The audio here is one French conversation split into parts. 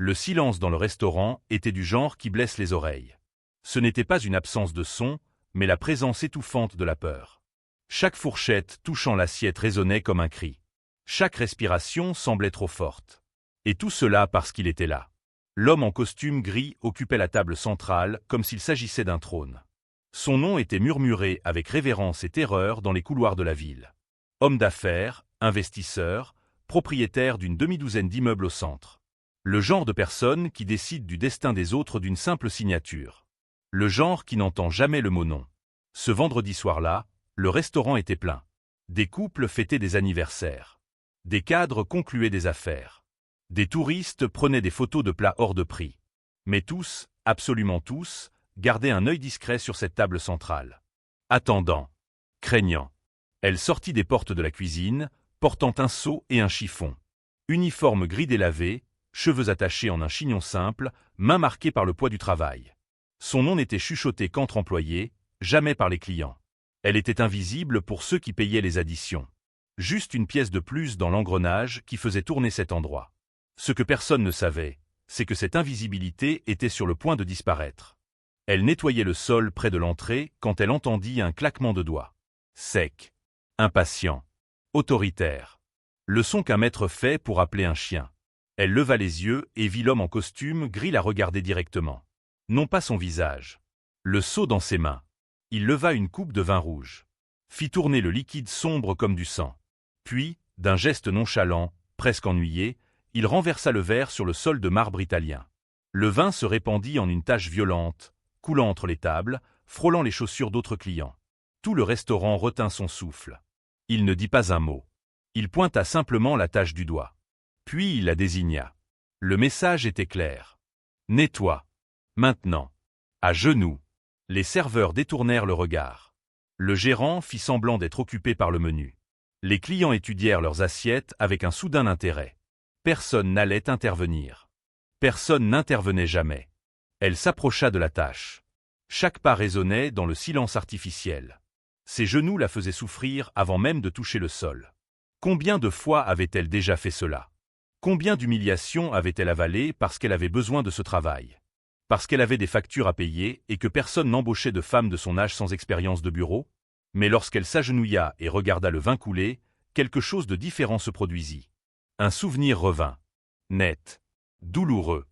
Le silence dans le restaurant était du genre qui blesse les oreilles. Ce n'était pas une absence de son, mais la présence étouffante de la peur. Chaque fourchette touchant l'assiette résonnait comme un cri. Chaque respiration semblait trop forte. Et tout cela parce qu'il était là. L'homme en costume gris occupait la table centrale comme s'il s'agissait d'un trône. Son nom était murmuré avec révérence et terreur dans les couloirs de la ville. Homme d'affaires, investisseur, propriétaire d'une demi-douzaine d'immeubles au centre. Le genre de personne qui décide du destin des autres d'une simple signature. Le genre qui n'entend jamais le mot non. Ce vendredi soir-là, le restaurant était plein. Des couples fêtaient des anniversaires. Des cadres concluaient des affaires. Des touristes prenaient des photos de plats hors de prix. Mais tous, absolument tous, gardaient un œil discret sur cette table centrale. Attendant. Craignant. Elle sortit des portes de la cuisine, portant un seau et un chiffon. Uniforme gris délavé, cheveux attachés en un chignon simple, mains marquées par le poids du travail. Son nom n'était chuchoté qu'entre employés, jamais par les clients. Elle était invisible pour ceux qui payaient les additions. Juste une pièce de plus dans l'engrenage qui faisait tourner cet endroit. Ce que personne ne savait, c'est que cette invisibilité était sur le point de disparaître. Elle nettoyait le sol près de l'entrée quand elle entendit un claquement de doigts. Sec. Impatient. Autoritaire. Le son qu'un maître fait pour appeler un chien. Elle leva les yeux et vit l'homme en costume gris la regarder directement. Non pas son visage. Le seau dans ses mains. Il leva une coupe de vin rouge. Fit tourner le liquide sombre comme du sang. Puis, d'un geste nonchalant, presque ennuyé, il renversa le verre sur le sol de marbre italien. Le vin se répandit en une tache violente, coulant entre les tables, frôlant les chaussures d'autres clients. Tout le restaurant retint son souffle. Il ne dit pas un mot. Il pointa simplement la tache du doigt. Puis il la désigna. Le message était clair. Nettoie. Maintenant. À genoux. Les serveurs détournèrent le regard. Le gérant fit semblant d'être occupé par le menu. Les clients étudièrent leurs assiettes avec un soudain intérêt. Personne n'allait intervenir. Personne n'intervenait jamais. Elle s'approcha de la tâche. Chaque pas résonnait dans le silence artificiel. Ses genoux la faisaient souffrir avant même de toucher le sol. Combien de fois avait-elle déjà fait cela? Combien d'humiliations avait-elle avalées parce qu'elle avait besoin de ce travail? Parce qu'elle avait des factures à payer et que personne n'embauchait de femme de son âge sans expérience de bureau? Mais lorsqu'elle s'agenouilla et regarda le vin couler, quelque chose de différent se produisit. Un souvenir revint. Net. Douloureux.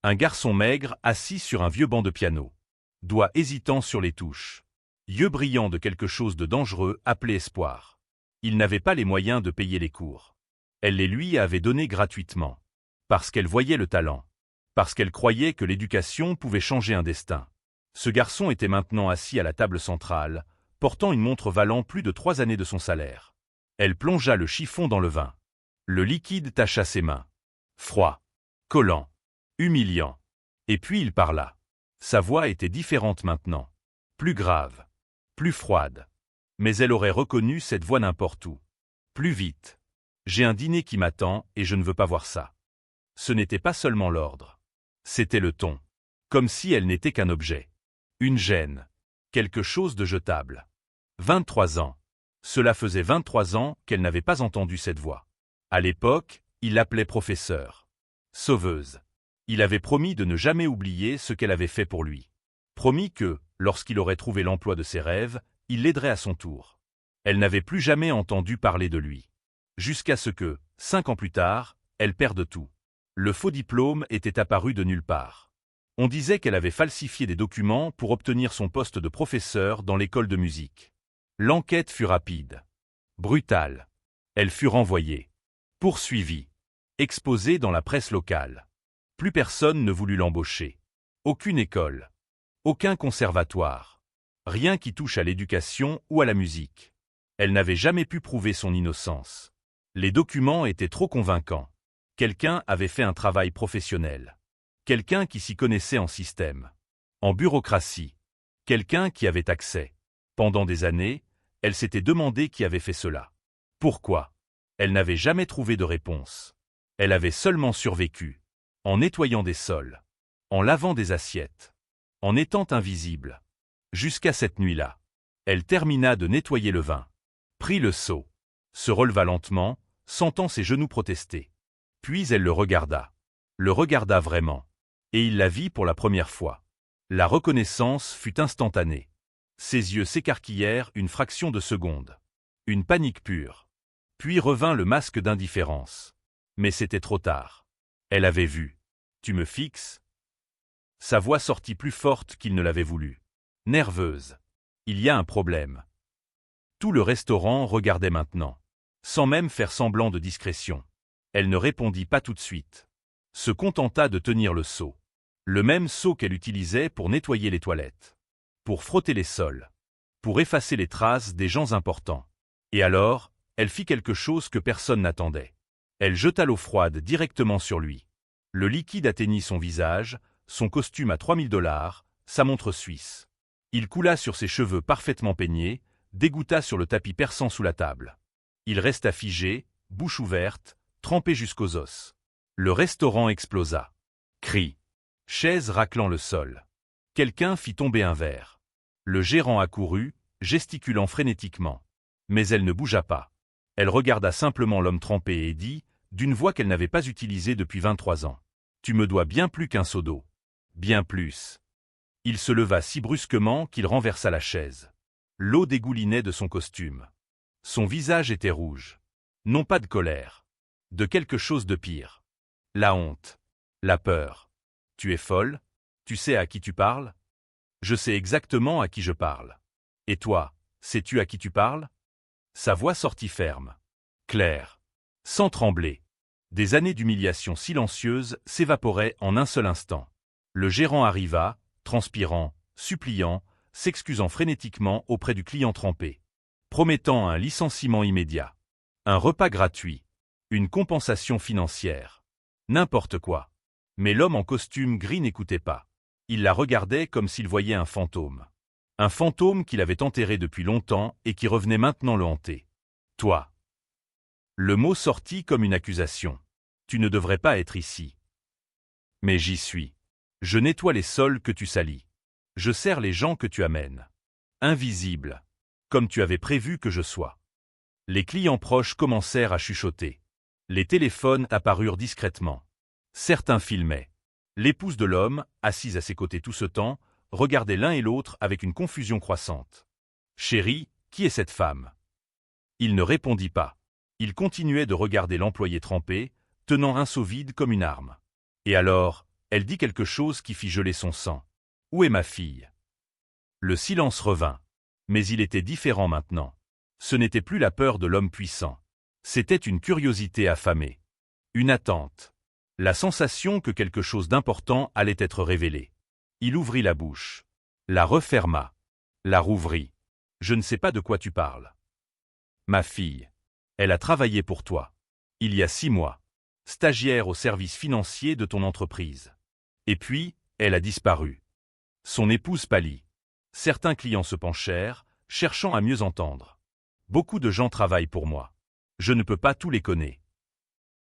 Un garçon maigre assis sur un vieux banc de piano. Doigts hésitants sur les touches. Yeux brillants de quelque chose de dangereux appelé espoir. Il n'avait pas les moyens de payer les cours. Elle les lui avait donnés gratuitement. Parce qu'elle voyait le talent. Parce qu'elle croyait que l'éducation pouvait changer un destin. Ce garçon était maintenant assis à la table centrale, portant une montre valant plus de 3 années de son salaire. Elle plongea le chiffon dans le vin. Le liquide tacha ses mains. Froid. Collant. Humiliant. Et puis il parla. Sa voix était différente maintenant. Plus grave. Plus froide. Mais elle aurait reconnu cette voix n'importe où. Plus vite. J'ai un dîner qui m'attend et je ne veux pas voir ça. Ce n'était pas seulement l'ordre. C'était le ton. Comme si elle n'était qu'un objet. Une gêne. Quelque chose de jetable. 23 ans. Cela faisait 23 ans qu'elle n'avait pas entendu cette voix. À l'époque, il l'appelait professeur. Sauveuse. Il avait promis de ne jamais oublier ce qu'elle avait fait pour lui. Promis que, lorsqu'il aurait trouvé l'emploi de ses rêves, il l'aiderait à son tour. Elle n'avait plus jamais entendu parler de lui. Jusqu'à ce que, 5 ans plus tard, elle perde tout. Le faux diplôme était apparu de nulle part. On disait qu'elle avait falsifié des documents pour obtenir son poste de professeur dans l'école de musique. L'enquête fut rapide. Brutale. Elle fut renvoyée. Poursuivie. Exposée dans la presse locale. Plus personne ne voulut l'embaucher. Aucune école. Aucun conservatoire. Rien qui touche à l'éducation ou à la musique. Elle n'avait jamais pu prouver son innocence. Les documents étaient trop convaincants. Quelqu'un avait fait un travail professionnel. Quelqu'un qui s'y connaissait en système. En bureaucratie. Quelqu'un qui avait accès. Pendant des années, elle s'était demandé qui avait fait cela. Pourquoi? Elle n'avait jamais trouvé de réponse. Elle avait seulement survécu. En nettoyant des sols. En lavant des assiettes. En étant invisible. Jusqu'à cette nuit-là. Elle termina de nettoyer le vin. Prit le seau. Se releva lentement, sentant ses genoux protester. Puis elle le regarda. le regarda vraiment. Et il la vit pour la première fois. La reconnaissance fut instantanée. Ses yeux s'écarquillèrent une fraction de seconde. Une panique pure. Puis revint le masque d'indifférence. Mais c'était trop tard. Elle avait vu. « Tu me fixes ?» Sa voix sortit plus forte qu'il ne l'avait voulu. Nerveuse. « Il y a un problème. » Tout le restaurant regardait maintenant. Sans même faire semblant de discrétion. Elle ne répondit pas tout de suite. Se contenta de tenir le seau. Le même seau qu'elle utilisait pour nettoyer les toilettes. Pour frotter les sols. Pour effacer les traces des gens importants. Et alors, elle fit quelque chose que personne n'attendait. Elle jeta l'eau froide directement sur lui. Le liquide atteignit son visage, son costume à 3000 $, sa montre suisse. Il coula sur ses cheveux parfaitement peignés, dégoutta sur le tapis perçant sous la table. Il resta figé, bouche ouverte, trempé jusqu'aux os. Le restaurant explosa. Cris. Chaises raclant le sol. Quelqu'un fit tomber un verre. Le gérant accourut, gesticulant frénétiquement. Mais elle ne bougea pas. Elle regarda simplement l'homme trempé et dit, d'une voix qu'elle n'avait pas utilisée depuis 23 ans. « Tu me dois bien plus qu'un seau d'eau. Bien plus. » Il se leva si brusquement qu'il renversa la chaise. L'eau dégoulinait de son costume. Son visage était rouge. Non pas de colère. De quelque chose de pire. La honte. La peur. « Tu es folle? Tu sais à qui tu parles? » « Je sais exactement à qui je parle. » « Et toi, sais-tu à qui tu parles? » Sa voix sortit ferme. Claire. Sans trembler. Des années d'humiliation silencieuse s'évaporaient en un seul instant. Le gérant arriva, transpirant, suppliant, s'excusant frénétiquement auprès du client trempé. Promettant un licenciement immédiat. Un repas gratuit. Une compensation financière. N'importe quoi. Mais l'homme en costume gris n'écoutait pas. Il la regardait comme s'il voyait un fantôme. Un fantôme qu'il avait enterré depuis longtemps et qui revenait maintenant le hanter. « Toi. » Le mot sortit comme une accusation. « Tu ne devrais pas être ici. » « Mais j'y suis. Je nettoie les sols que tu salis. Je sers les gens que tu amènes. Invisible. Comme tu avais prévu que je sois. » Les clients proches commencèrent à chuchoter. Les téléphones apparurent discrètement. Certains filmaient. L'épouse de l'homme, assise à ses côtés tout ce temps, regardait l'un et l'autre avec une confusion croissante. « Chérie, qui est cette femme ?» Il ne répondit pas. Il continuait de regarder l'employé trempé, tenant un seau vide comme une arme. Et alors, elle dit quelque chose qui fit geler son sang. « Où est ma fille ?» Le silence revint. Mais il était différent maintenant. Ce n'était plus la peur de l'homme puissant. C'était une curiosité affamée. Une attente. La sensation que quelque chose d'important allait être révélé. Il ouvrit la bouche. La referma. La rouvrit. « Je ne sais pas de quoi tu parles. »« Ma fille. Elle a travaillé pour toi. Il y a 6 mois. Stagiaire au service financier de ton entreprise. Et puis, elle a disparu. » Son épouse pâlit. Certains clients se penchèrent, cherchant à mieux entendre. « Beaucoup de gens travaillent pour moi. Je ne peux pas tous les connaître. »«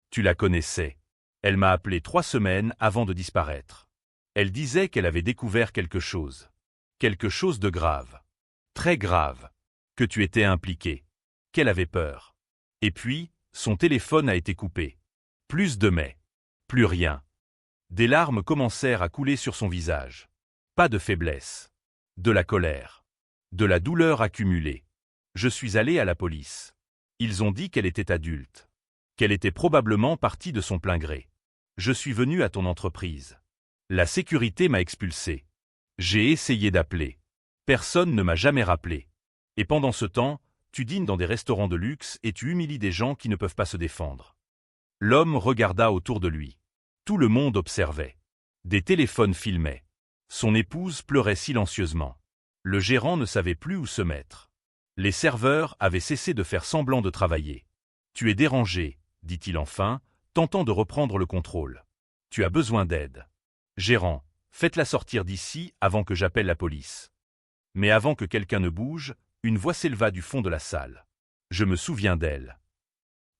Tu la connaissais. Elle m'a appelé 3 semaines avant de disparaître. Elle disait qu'elle avait découvert quelque chose. Quelque chose de grave. Très grave. Que tu étais impliqué. Qu'elle avait peur. Et puis, son téléphone a été coupé. Plus de mais. Plus rien. » Des larmes commencèrent à couler sur son visage. Pas de faiblesse. De la colère. De la douleur accumulée. « Je suis allé à la police. Ils ont dit qu'elle était adulte. Qu'elle était probablement partie de son plein gré. Je suis venu à ton entreprise. La sécurité m'a expulsé. J'ai essayé d'appeler. Personne ne m'a jamais rappelé. Et pendant ce temps, tu dînes dans des restaurants de luxe et tu humilies des gens qui ne peuvent pas se défendre. » L'homme regarda autour de lui. Tout le monde observait. Des téléphones filmaient. Son épouse pleurait silencieusement. Le gérant ne savait plus où se mettre. Les serveurs avaient cessé de faire semblant de travailler. « Tu es dérangé, » dit-il enfin, tentant de reprendre le contrôle. « Tu as besoin d'aide. Gérant, faites-la sortir d'ici avant que j'appelle la police. » Mais avant que quelqu'un ne bouge, une voix s'éleva du fond de la salle. Je me souviens d'elle.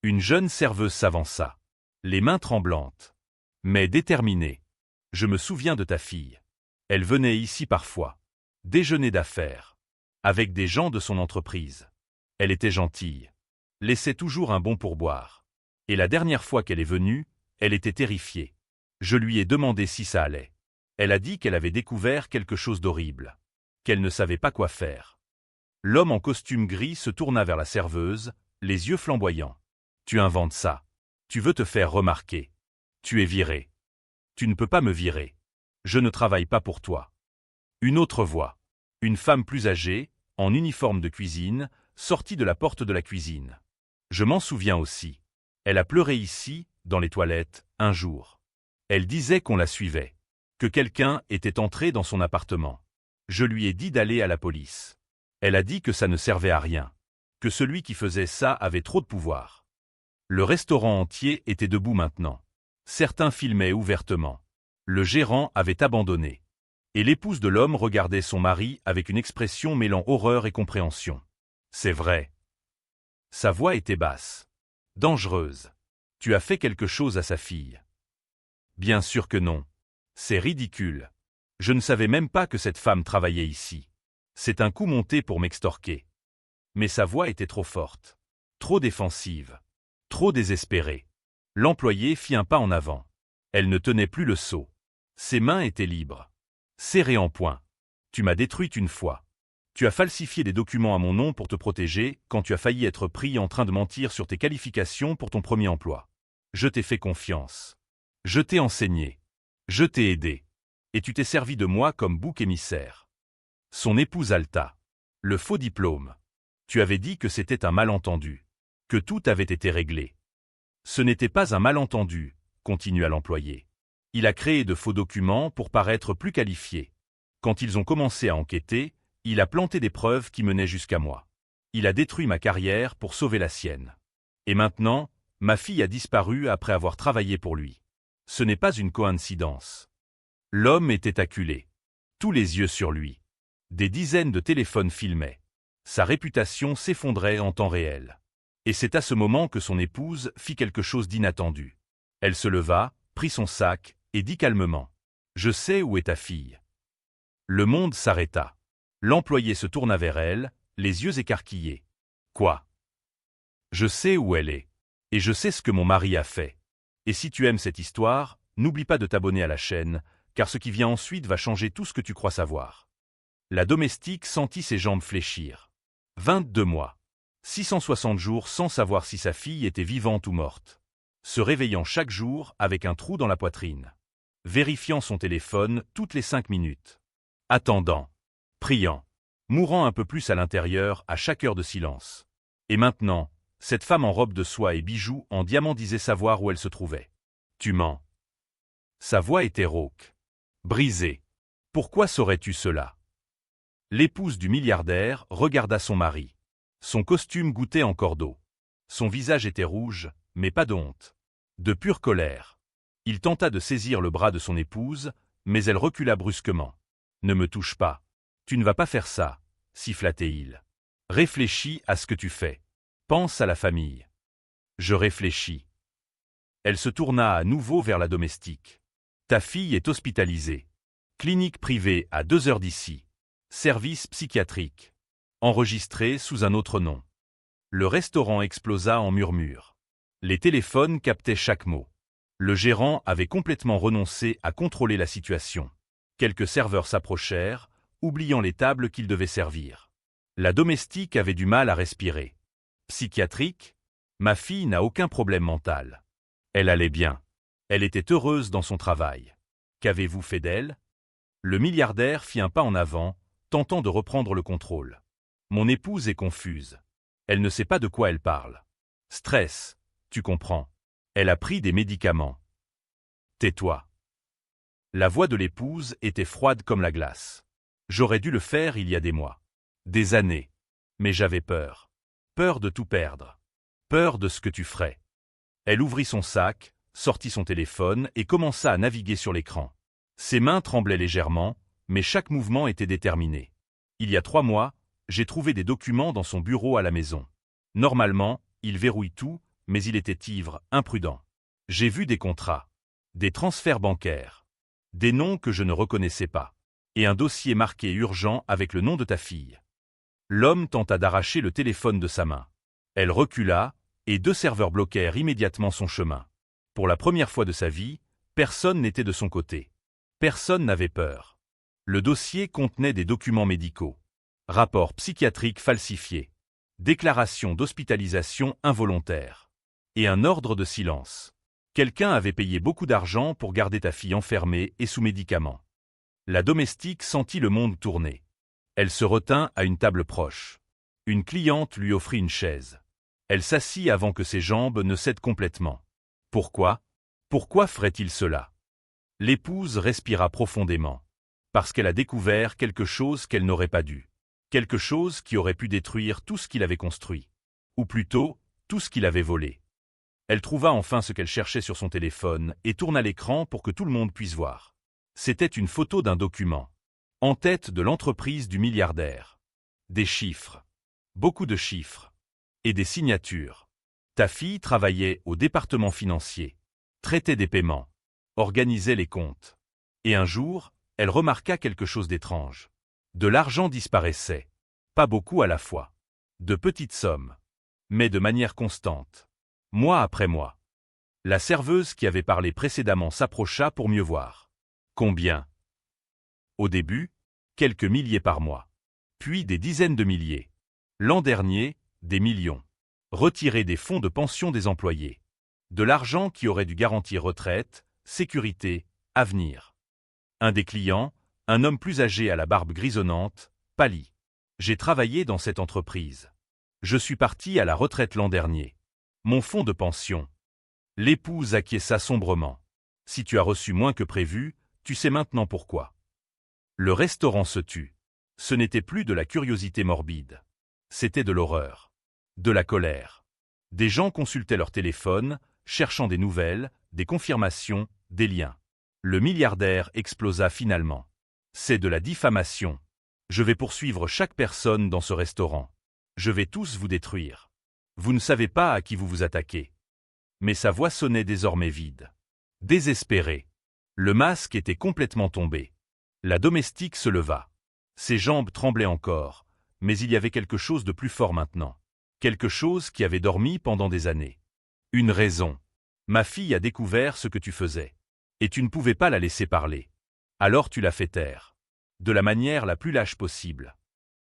Une jeune serveuse s'avança, les mains tremblantes, mais déterminée. Je me souviens de ta fille. Elle venait ici parfois. Déjeuner d'affaires. Avec des gens de son entreprise. Elle était gentille. Laissait toujours un bon pourboire. Et la dernière fois qu'elle est venue, elle était terrifiée. Je lui ai demandé si ça allait. Elle a dit qu'elle avait découvert quelque chose d'horrible, qu'elle ne savait pas quoi faire. L'homme en costume gris se tourna vers la serveuse, les yeux flamboyants. Tu inventes ça. Tu veux te faire remarquer. Tu es viré. Tu ne peux pas me virer. Je ne travaille pas pour toi. Une autre voix. Une femme plus âgée, en uniforme de cuisine, sortit de la porte de la cuisine. Je m'en souviens aussi. Elle a pleuré ici, dans les toilettes, un jour. Elle disait qu'on la suivait, que quelqu'un était entré dans son appartement. Je lui ai dit d'aller à la police. Elle a dit que ça ne servait à rien, que celui qui faisait ça avait trop de pouvoir. Le restaurant entier était debout maintenant. Certains filmaient ouvertement. Le gérant avait abandonné. Et l'épouse de l'homme regardait son mari avec une expression mêlant horreur et compréhension. C'est vrai. Sa voix était basse. Dangereuse. Tu as fait quelque chose à sa fille. Bien sûr que non. C'est ridicule. Je ne savais même pas que cette femme travaillait ici. C'est un coup monté pour m'extorquer. Mais sa voix était trop forte. Trop défensive. Trop désespérée. L'employé fit un pas en avant. Elle ne tenait plus le seau. Ses mains étaient libres. Serrées en poing. Tu m'as détruite une fois. Tu as falsifié des documents à mon nom pour te protéger quand tu as failli être pris en train de mentir sur tes qualifications pour ton premier emploi. Je t'ai fait confiance. Je t'ai enseigné. Je t'ai aidé. Et tu t'es servi de moi comme bouc émissaire. Son épouse haleta. Le faux diplôme. Tu avais dit que c'était un malentendu. Que tout avait été réglé. Ce n'était pas un malentendu, continua l'employé. Il a créé de faux documents pour paraître plus qualifié. Quand ils ont commencé à enquêter, il a planté des preuves qui menaient jusqu'à moi. Il a détruit ma carrière pour sauver la sienne. Et maintenant, ma fille a disparu après avoir travaillé pour lui. Ce n'est pas une coïncidence. L'homme était acculé. Tous les yeux sur lui. Des dizaines de téléphones filmaient. Sa réputation s'effondrait en temps réel. Et c'est à ce moment que son épouse fit quelque chose d'inattendu. Elle se leva, prit son sac, et dit calmement. « Je sais où est ta fille. » Le monde s'arrêta. L'employé se tourna vers elle, les yeux écarquillés. « Quoi ? » ?»« Je sais où elle est. Et je sais ce que mon mari a fait. Et si tu aimes cette histoire, n'oublie pas de t'abonner à la chaîne, car ce qui vient ensuite va changer tout ce que tu crois savoir. » La domestique sentit ses jambes fléchir. 22 mois. 660 jours sans savoir si sa fille était vivante ou morte. Se réveillant chaque jour avec un trou dans la poitrine. Vérifiant son téléphone toutes les 5 minutes. Attendant. Priant. Mourant un peu plus à l'intérieur à chaque heure de silence. Et maintenant, cette femme en robe de soie et bijoux en diamant disait savoir où elle se trouvait. Tu mens. Sa voix était rauque. Brisée. Pourquoi saurais-tu cela? L'épouse du milliardaire regarda son mari. Son costume goûtait encore d'eau. Son visage était rouge, mais pas de honte. De pure colère. Il tenta de saisir le bras de son épouse, mais elle recula brusquement. « Ne me touche pas. Tu ne vas pas faire ça, » siffla-t-il. « Réfléchis à ce que tu fais. Pense à la famille. » Je réfléchis. Elle se tourna à nouveau vers la domestique. « Ta fille est hospitalisée. Clinique privée à 2 heures d'ici. Service psychiatrique. Enregistré sous un autre nom. » Le restaurant explosa en murmures. Les téléphones captaient chaque mot. Le gérant avait complètement renoncé à contrôler la situation. Quelques serveurs s'approchèrent, oubliant les tables qu'ils devaient servir. La domestique avait du mal à respirer. Psychiatrique? Ma fille n'a aucun problème mental. Elle allait bien. Elle était heureuse dans son travail. Qu'avez-vous fait d'elle? Le milliardaire fit un pas en avant, tentant de reprendre le contrôle. Mon épouse est confuse. Elle ne sait pas de quoi elle parle. Stress, tu comprends. Elle a pris des médicaments. Tais-toi. La voix de l'épouse était froide comme la glace. J'aurais dû le faire il y a des mois. Des années. Mais j'avais peur. Peur de tout perdre. Peur de ce que tu ferais. Elle ouvrit son sac, sortit son téléphone et commença à naviguer sur l'écran. Ses mains tremblaient légèrement, mais chaque mouvement était déterminé. Il y a 3 mois, j'ai trouvé des documents dans son bureau à la maison. Normalement, il verrouille tout, mais il était ivre, imprudent. J'ai vu des contrats, des transferts bancaires, des noms que je ne reconnaissais pas, et un dossier marqué urgent avec le nom de ta fille. L'homme tenta d'arracher le téléphone de sa main. Elle recula, et 2 serveurs bloquèrent immédiatement son chemin. Pour la première fois de sa vie, Personne n'était de son côté. Personne n'avait peur. Le dossier contenait des documents médicaux. Rapports psychiatriques falsifiés. Déclaration d'hospitalisation involontaire. Et un ordre de silence. Quelqu'un avait payé beaucoup d'argent pour garder ta fille enfermée et sous médicaments. La domestique sentit le monde tourner. Elle se retint à une table proche. Une cliente lui offrit une chaise. Elle s'assit avant que ses jambes ne cèdent complètement. Pourquoi? Pourquoi ferait-il cela? L'épouse respira profondément. Parce qu'elle a découvert quelque chose qu'elle n'aurait pas dû. Quelque chose qui aurait pu détruire tout ce qu'il avait construit. Ou plutôt, tout ce qu'il avait volé. Elle trouva enfin ce qu'elle cherchait sur son téléphone et tourna l'écran pour que tout le monde puisse voir. C'était une photo d'un document. En tête de l'entreprise du milliardaire. Des chiffres. Beaucoup de chiffres. Et des signatures. Ta fille travaillait au département financier. Traitait des paiements. Organisait les comptes. Et un jour, elle remarqua quelque chose d'étrange. De l'argent disparaissait. Pas beaucoup à la fois. De petites sommes. Mais de manière constante. Mois après mois. La serveuse qui avait parlé précédemment s'approcha pour mieux voir. Combien? Au début, quelques milliers par mois. Puis des dizaines de milliers. L'an dernier, des millions. Retirés des fonds de pension des employés. De l'argent qui aurait dû garantir retraite, sécurité, avenir. Un des clients, un homme plus âgé à la barbe grisonnante, pâlit. J'ai travaillé dans cette entreprise. Je suis parti à la retraite l'an dernier. Mon fonds de pension. L'épouse acquiesça sombrement. Si tu as reçu moins que prévu, tu sais maintenant pourquoi. Le restaurant se tut. Ce n'était plus de la curiosité morbide. C'était de l'horreur. De la colère. Des gens consultaient leur téléphone, cherchant des nouvelles, des confirmations, des liens. Le milliardaire explosa finalement. C'est de la diffamation. Je vais poursuivre chaque personne dans ce restaurant. Je vais tous vous détruire. Vous ne savez pas à qui vous vous attaquez. Mais sa voix sonnait désormais vide. Désespérée. Le masque était complètement tombé. La domestique se leva. Ses jambes tremblaient encore, mais il y avait quelque chose de plus fort maintenant. Quelque chose qui avait dormi pendant des années. Une raison. Ma fille a découvert ce que tu faisais. Et tu ne pouvais pas la laisser parler. Alors tu l'as fait taire. De la manière la plus lâche possible.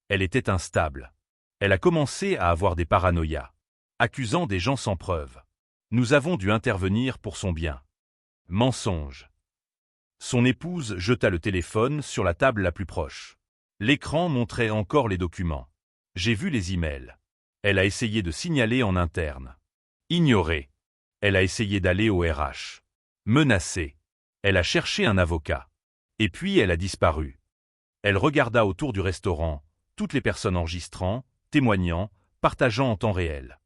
Elle était instable. Elle a commencé à avoir des paranoïas. Accusant des gens sans preuve. Nous avons dû intervenir pour son bien. Mensonge. Son épouse jeta le téléphone sur la table la plus proche. L'écran montrait encore les documents. J'ai vu les emails. Elle a essayé de signaler en interne. Ignorée. Elle a essayé d'aller au RH. Menacée. Elle a cherché un avocat. Et puis elle a disparu. Elle regarda autour du restaurant, toutes les personnes enregistrant, témoignant, partageant en temps réel.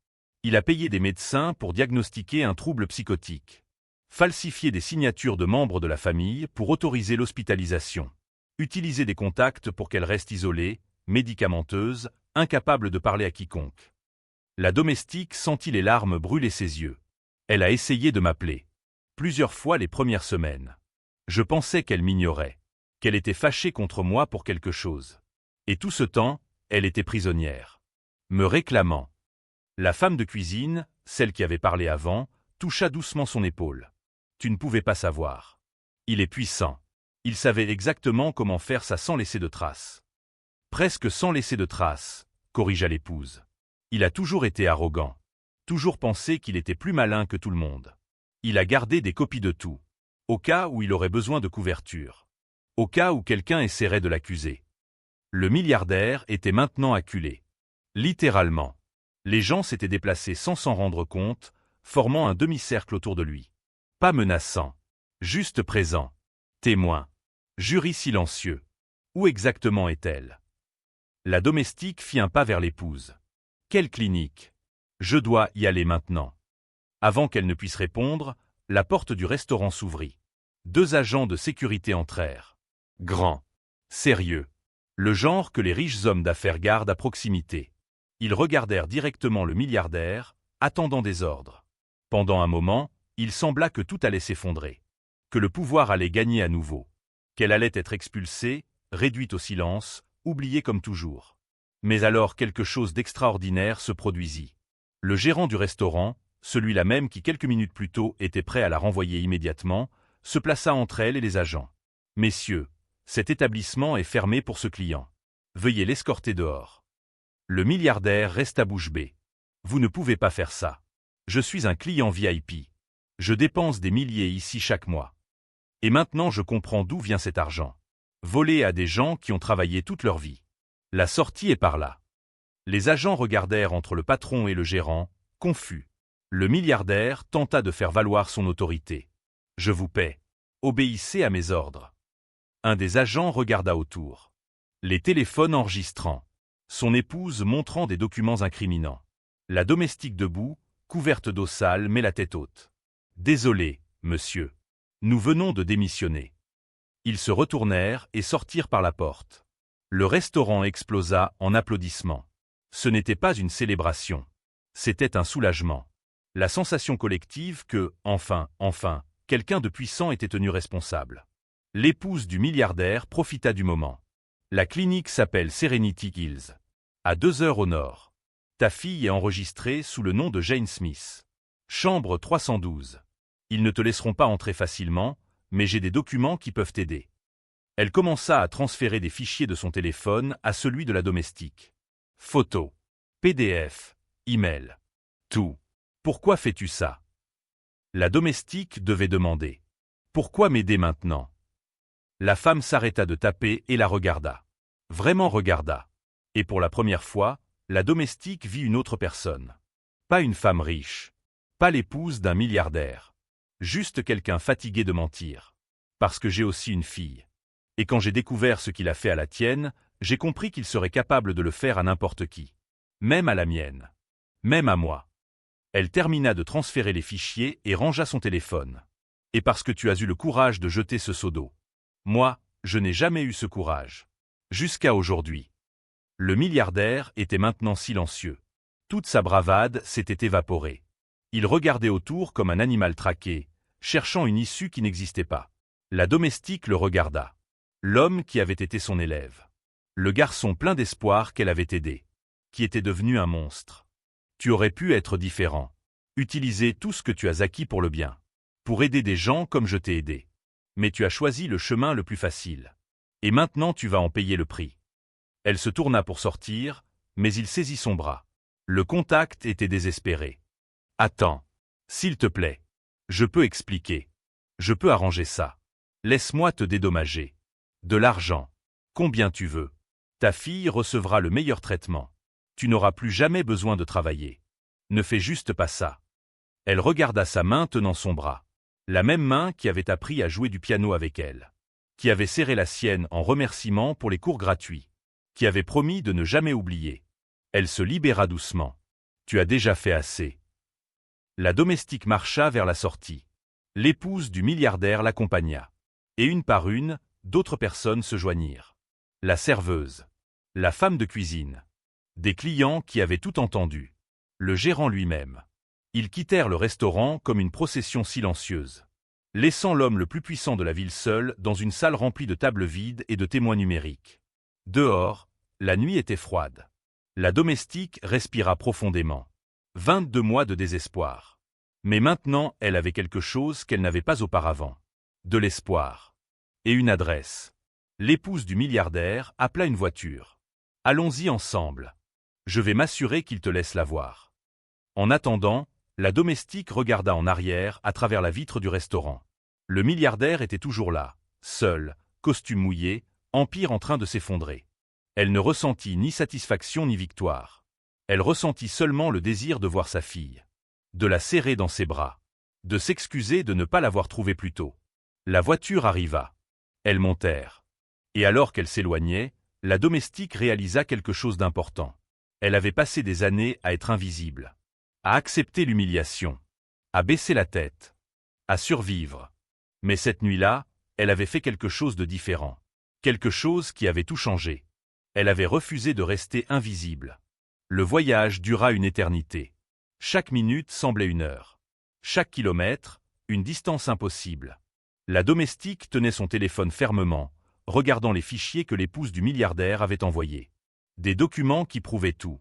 Il a payé des médecins pour diagnostiquer un trouble psychotique. Falsifier des signatures de membres de la famille pour autoriser l'hospitalisation. Utiliser des contacts pour qu'elle reste isolée, médicamenteuse, incapable de parler à quiconque. La domestique sentit les larmes brûler ses yeux. Elle a essayé de m'appeler. Plusieurs fois les premières semaines. Je pensais qu'elle m'ignorait. Qu'elle était fâchée contre moi pour quelque chose. Et tout ce temps, elle était prisonnière. Me réclamant. La femme de cuisine, celle qui avait parlé avant, toucha doucement son épaule. Tu ne pouvais pas savoir. Il est puissant. Il savait exactement comment faire ça sans laisser de traces. Presque sans laisser de traces, corrigea l'épouse. Il a toujours été arrogant. Toujours pensé qu'il était plus malin que tout le monde. Il a gardé des copies de tout. Au cas où il aurait besoin de couverture. Au cas où quelqu'un essaierait de l'accuser. Le milliardaire était maintenant acculé. Littéralement. Les gens s'étaient déplacés sans s'en rendre compte, formant un demi-cercle autour de lui. Pas menaçant. Juste présent. Témoin. Jury silencieux. Où exactement est-elle? La domestique fit un pas vers l'épouse. Quelle clinique? Je dois y aller maintenant. Avant qu'elle ne puisse répondre, la porte du restaurant s'ouvrit. 2 agents de sécurité entrèrent. Grands. Sérieux. Le genre que les riches hommes d'affaires gardent à proximité. Ils regardèrent directement le milliardaire, attendant des ordres. Pendant un moment, il sembla que tout allait s'effondrer. Que le pouvoir allait gagner à nouveau. Qu'elle allait être expulsée, réduite au silence, oubliée comme toujours. Mais alors quelque chose d'extraordinaire se produisit. Le gérant du restaurant, celui-là même qui quelques minutes plus tôt était prêt à la renvoyer immédiatement, se plaça entre elle et les agents. « Messieurs, cet établissement est fermé pour ce client. Veuillez l'escorter dehors. » Le milliardaire resta bouche bée. « Vous ne pouvez pas faire ça. Je suis un client VIP. Je dépense des milliers ici chaque mois. Et maintenant je comprends d'où vient cet argent. Volé à des gens qui ont travaillé toute leur vie. La sortie est par là. » Les agents regardèrent entre le patron et le gérant, confus. Le milliardaire tenta de faire valoir son autorité. « Je vous paie. Obéissez à mes ordres. » Un des agents regarda autour. Les téléphones enregistrant. Son épouse montrant des documents incriminants. La domestique debout, couverte d'eau sale mais la tête haute. « Désolé, monsieur. Nous venons de démissionner. » Ils se retournèrent et sortirent par la porte. Le restaurant explosa en applaudissements. Ce n'était pas une célébration. C'était un soulagement. La sensation collective que, enfin, quelqu'un de puissant était tenu responsable. L'épouse du milliardaire profita du moment. La clinique s'appelle Serenity Hills. À 2 heures au nord. Ta fille est enregistrée sous le nom de Jane Smith. Chambre 312. Ils ne te laisseront pas entrer facilement, mais j'ai des documents qui peuvent t'aider. Elle commença à transférer des fichiers de son téléphone à celui de la domestique. Photos, PDF, email. Tout. Pourquoi fais-tu ça? La domestique devait demander. Pourquoi m'aider maintenant? La femme s'arrêta de taper et la regarda. Vraiment regarda. Et pour la première fois, la domestique vit une autre personne. Pas une femme riche. Pas l'épouse d'un milliardaire. Juste quelqu'un fatigué de mentir. Parce que j'ai aussi une fille. Et quand j'ai découvert ce qu'il a fait à la tienne, j'ai compris qu'il serait capable de le faire à n'importe qui. Même à la mienne. Même à moi. Elle termina de transférer les fichiers et rangea son téléphone. Et parce que tu as eu le courage de jeter ce seau d'eau. Moi, je n'ai jamais eu ce courage. Jusqu'à aujourd'hui. Le milliardaire était maintenant silencieux. Toute sa bravade s'était évaporée. Il regardait autour comme un animal traqué, cherchant une issue qui n'existait pas. La domestique le regarda. L'homme qui avait été son élève. Le garçon plein d'espoir qu'elle avait aidé. Qui était devenu un monstre. Tu aurais pu être différent. Utiliser tout ce que tu as acquis pour le bien. Pour aider des gens comme je t'ai aidé. Mais tu as choisi le chemin le plus facile. Et maintenant tu vas en payer le prix. Elle se tourna pour sortir, mais il saisit son bras. Le contact était désespéré. Attends. S'il te plaît. Je peux expliquer. Je peux arranger ça. Laisse-moi te dédommager. De l'argent. Combien tu veux. Ta fille recevra le meilleur traitement. Tu n'auras plus jamais besoin de travailler. Ne fais juste pas ça. Elle regarda sa main tenant son bras. La même main qui avait appris à jouer du piano avec elle. Qui avait serré la sienne en remerciement pour les cours gratuits. Qui avait promis de ne jamais oublier. Elle se libéra doucement. Tu as déjà fait assez. La domestique marcha vers la sortie. L'épouse du milliardaire l'accompagna. Et une par une, d'autres personnes se joignirent. La serveuse. La femme de cuisine. Des clients qui avaient tout entendu. Le gérant lui-même. Ils quittèrent le restaurant comme une procession silencieuse. Laissant l'homme le plus puissant de la ville seul dans une salle remplie de tables vides et de témoins numériques. Dehors, la nuit était froide. La domestique respira profondément. 22 mois de désespoir. Mais maintenant, elle avait quelque chose qu'elle n'avait pas auparavant. De l'espoir. Et une adresse. L'épouse du milliardaire appela une voiture. Allons-y ensemble. Je vais m'assurer qu'il te laisse la voir. En attendant, la domestique regarda en arrière à travers la vitre du restaurant. Le milliardaire était toujours là, seul, costume mouillé, empire en train de s'effondrer. Elle ne ressentit ni satisfaction ni victoire. Elle ressentit seulement le désir de voir sa fille. De la serrer dans ses bras. De s'excuser de ne pas l'avoir trouvée plus tôt. La voiture arriva. Elles montèrent. Et alors qu'elle s'éloignait, la domestique réalisa quelque chose d'important. Elle avait passé des années à être invisible. À accepter l'humiliation. À baisser la tête. À survivre. Mais cette nuit-là, elle avait fait quelque chose de différent. Quelque chose qui avait tout changé. Elle avait refusé de rester invisible. Le voyage dura une éternité. Chaque minute semblait une heure. Chaque kilomètre, une distance impossible. La domestique tenait son téléphone fermement, regardant les fichiers que l'épouse du milliardaire avait envoyés. Des documents qui prouvaient tout.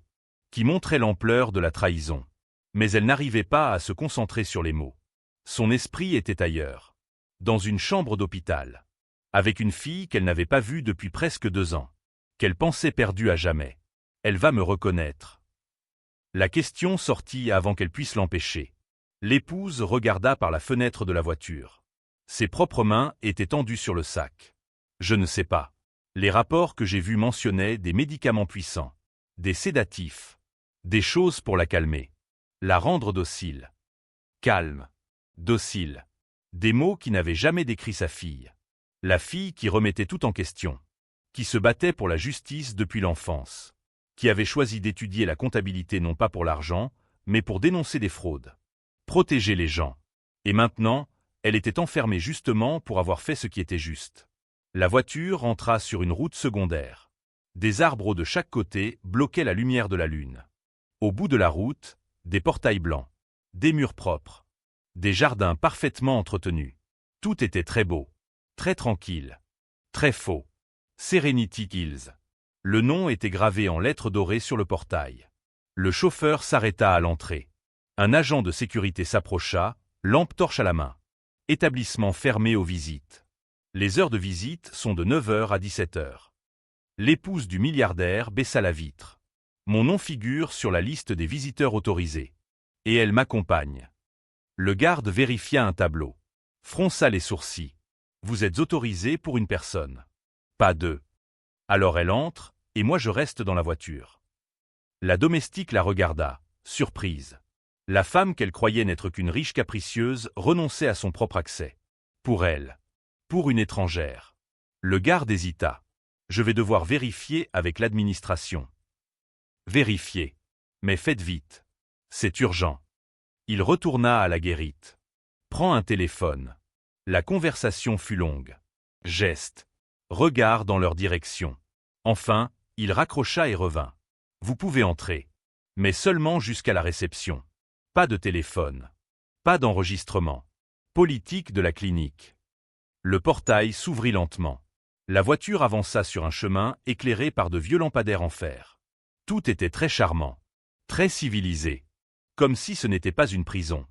Qui montraient l'ampleur de la trahison. Mais elle n'arrivait pas à se concentrer sur les mots. Son esprit était ailleurs. dans une chambre d'hôpital, avec une fille qu'elle n'avait pas vue depuis presque 2 ans, qu'elle pensait perdue à jamais. Elle va me reconnaître. La question sortit avant qu'elle puisse l'empêcher. L'épouse regarda par la fenêtre de la voiture. Ses propres mains étaient tendues sur le sac. Je ne sais pas. Les rapports que j'ai vus mentionnaient des médicaments puissants, des sédatifs, des choses pour la calmer, la rendre docile. Calme, docile. Des mots qui n'avaient jamais décrit sa fille. La fille qui remettait tout en question, qui se battait pour la justice depuis l'enfance, qui avait choisi d'étudier la comptabilité non pas pour l'argent, mais pour dénoncer des fraudes, protéger les gens. Et maintenant, elle était enfermée justement pour avoir fait ce qui était juste. La voiture entra sur une route secondaire. Des arbres de chaque côté bloquaient la lumière de la lune. Au bout de la route, des portails blancs, des murs propres, des jardins parfaitement entretenus. Tout était très beau, très tranquille, très faux. Serenity Hills. Le nom était gravé en lettres dorées sur le portail. Le chauffeur s'arrêta à l'entrée. Un agent de sécurité s'approcha, lampe torche à la main. Établissement fermé aux visites. Les heures de visite sont de 9 h à 17 h. L'épouse du milliardaire baissa la vitre. Mon nom figure sur la liste des visiteurs autorisés. Et elle m'accompagne. Le garde vérifia un tableau. Fronça les sourcils. Vous êtes autorisé pour une personne. Pas deux. Alors elle entre, et moi je reste dans la voiture. La domestique la regarda, surprise. La femme qu'elle croyait n'être qu'une riche capricieuse renonçait à son propre accès. Pour elle. Pour une étrangère. Le garde hésita. Je vais devoir vérifier avec l'administration. Vérifier. Mais faites vite. C'est urgent. Il retourna à la guérite. Prends un téléphone. La conversation fut longue. Geste. Regard dans leur direction. Enfin, il raccrocha et revint. Vous pouvez entrer. Mais seulement jusqu'à la réception. Pas de téléphone. Pas d'enregistrement. Politique de la clinique. Le portail s'ouvrit lentement. La voiture avança sur un chemin éclairé par de vieux lampadaires en fer. Tout était très charmant. Très civilisé. Comme si ce n'était pas une prison.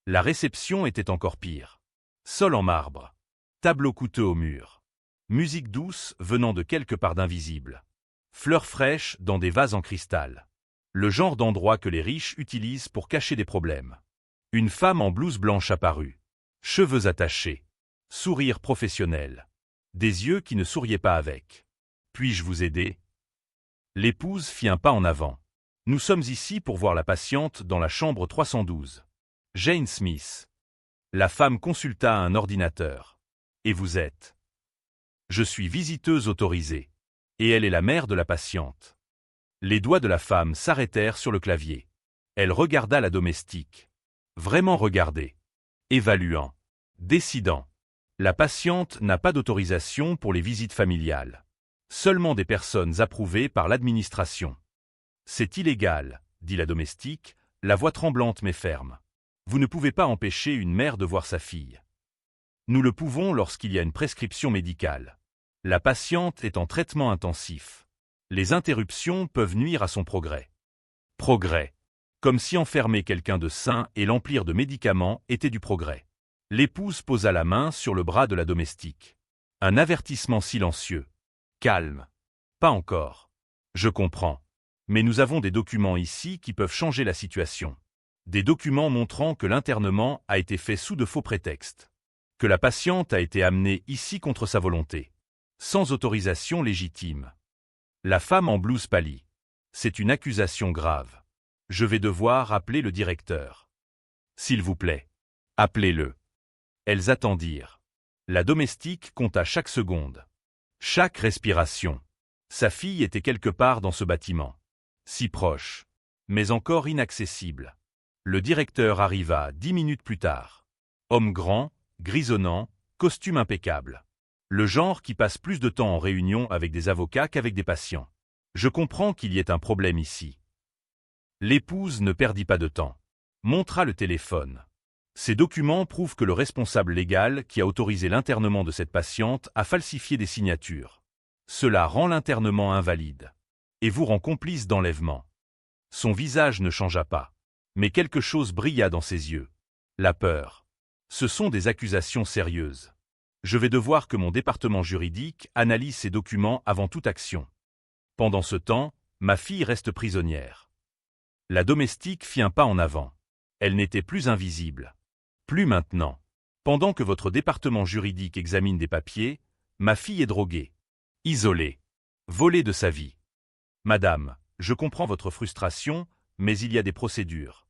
La réception était encore pire. Sol en marbre. Tableau coûteux au mur. Musique douce venant de quelque part d'invisible. Fleurs fraîches dans des vases en cristal. Le genre d'endroit que les riches utilisent pour cacher des problèmes. Une femme en blouse blanche apparut. Cheveux attachés. Sourire professionnel. Des yeux qui ne souriaient pas avec. Puis-je vous aider? L'épouse fit un pas en avant. Nous sommes ici pour voir la patiente dans la chambre 312. Jane Smith. La femme consulta un ordinateur. Et vous êtes? Je suis visiteuse autorisée. Et elle est la mère de la patiente. Les doigts de la femme s'arrêtèrent sur le clavier. Elle regarda la domestique. Vraiment regardé. Évaluant. Décidant. La patiente n'a pas d'autorisation pour les visites familiales. Seulement des personnes approuvées par l'administration. C'est illégal, dit la domestique, la voix tremblante mais ferme. Vous ne pouvez pas empêcher une mère de voir sa fille. Nous le pouvons lorsqu'il y a une prescription médicale. La patiente est en traitement intensif. Les interruptions peuvent nuire à son progrès. Progrès. Comme si enfermer quelqu'un de sain et l'emplir de médicaments était du progrès. L'épouse posa la main sur le bras de la domestique. Un avertissement silencieux. Calme. Pas encore. Je comprends. Mais nous avons des documents ici qui peuvent changer la situation. Des documents montrant que l'internement a été fait sous de faux prétextes. Que la patiente a été amenée ici contre sa volonté. Sans autorisation légitime. La femme en blouse pâlit. C'est une accusation grave. Je vais devoir appeler le directeur. S'il vous plaît. Appelez-le. Elles attendirent. La domestique compta chaque seconde. Chaque respiration. Sa fille était quelque part dans ce bâtiment. Si proche. Mais encore inaccessible. Le directeur arriva 10 minutes plus tard. Homme grand, grisonnant, costume impeccable. Le genre qui passe plus de temps en réunion avec des avocats qu'avec des patients. Je comprends qu'il y ait un problème ici. L'épouse ne perdit pas de temps. Montra le téléphone. Ces documents prouvent que le responsable légal qui a autorisé l'internement de cette patiente a falsifié des signatures. Cela rend l'internement invalide. Et vous rend complice d'enlèvement. Son visage ne changea pas. Mais quelque chose brilla dans ses yeux. La peur. Ce sont des accusations sérieuses. Je vais devoir que mon département juridique analyse ces documents avant toute action. Pendant ce temps, ma fille reste prisonnière. La domestique fit un pas en avant. Elle n'était plus invisible. Plus maintenant. Pendant que votre département juridique examine des papiers, ma fille est droguée, isolée, volée de sa vie. Madame, je comprends votre frustration, mais il y a des procédures.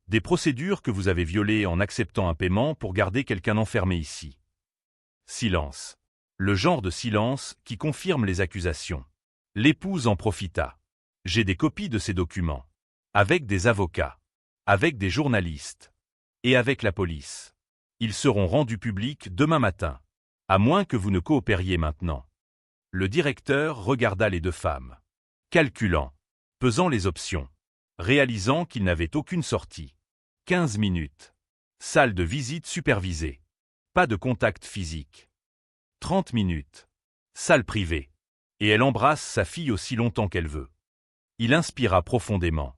Des procédures que vous avez violées en acceptant un paiement pour garder quelqu'un enfermé ici. Silence. Le genre de silence qui confirme les accusations. L'épouse en profita. J'ai des copies de ces documents. Avec des avocats. Avec des journalistes. Et avec la police. Ils seront rendus publics demain matin. À moins que vous ne coopériez maintenant. Le directeur regarda les deux femmes. Calculant. Pesant les options. Réalisant qu'il n'avait aucune sortie. 15 minutes. Salle de visite supervisée. Pas de contact physique. 30 minutes. Salle privée. Et elle embrasse sa fille aussi longtemps qu'elle veut. Il inspira profondément.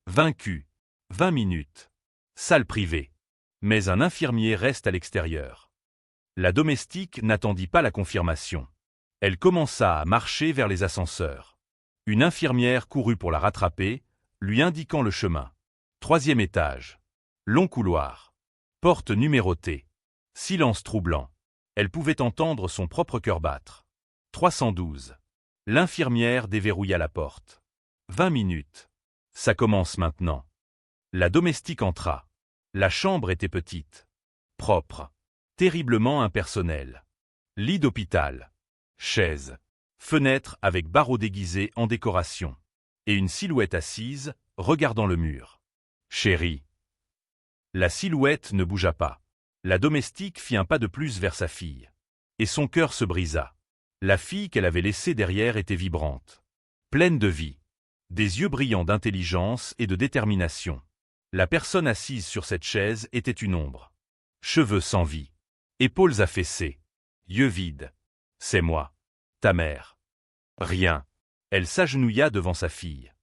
Vaincu. 20 minutes. Salle privée. Mais un infirmier reste à l'extérieur. La domestique n'attendit pas la confirmation. Elle commença à marcher vers les ascenseurs. Une infirmière courut pour la rattraper, lui indiquant le chemin. 3e étage. Long couloir. Porte numérotée. Silence troublant. Elle pouvait entendre son propre cœur battre. 312. L'infirmière déverrouilla la porte. 20 minutes. Ça commence maintenant. La domestique entra. La chambre était petite. Propre. Terriblement impersonnelle. Lit d'hôpital. Chaise. Fenêtre avec barreaux déguisés en décoration. Et une silhouette assise, regardant le mur. Chérie. La silhouette ne bougea pas. La domestique fit un pas de plus vers sa fille. Et son cœur se brisa. La fille qu'elle avait laissée derrière était vibrante. Pleine de vie. Des yeux brillants d'intelligence et de détermination. La personne assise sur cette chaise était une ombre. Cheveux sans vie. Épaules affaissées. Yeux vides. C'est moi. Ta mère. Rien. Elle s'agenouilla devant sa fille.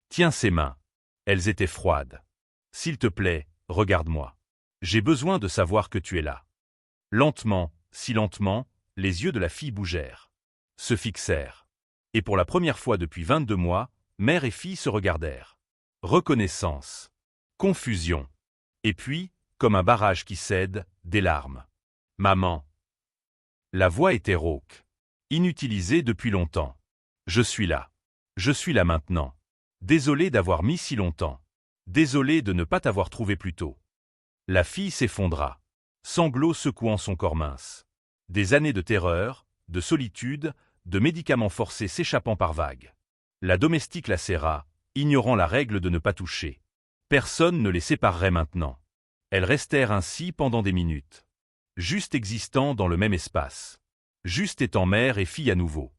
Tiens ses mains. Elles étaient froides. S'il te plaît, regarde-moi. J'ai besoin de savoir que tu es là. Lentement, si lentement, les yeux de la fille bougèrent. Se fixèrent. Et pour la première fois depuis 22 mois, mère et fille se regardèrent. Reconnaissance. Confusion. Et puis, comme un barrage qui cède, des larmes. Maman. La voix était rauque. Inutilisée depuis longtemps. Je suis là. Je suis là maintenant. Désolé d'avoir mis si longtemps. Désolé de ne pas t'avoir trouvé plus tôt. La fille s'effondra. Sanglots secouant son corps mince. Des années de terreur, de solitude, de médicaments forcés s'échappant par vagues. La domestique la serra, ignorant la règle de ne pas toucher. Personne ne les séparerait maintenant. Elles restèrent ainsi pendant des minutes. Juste existant dans le même espace. Juste étant mère et fille à nouveau.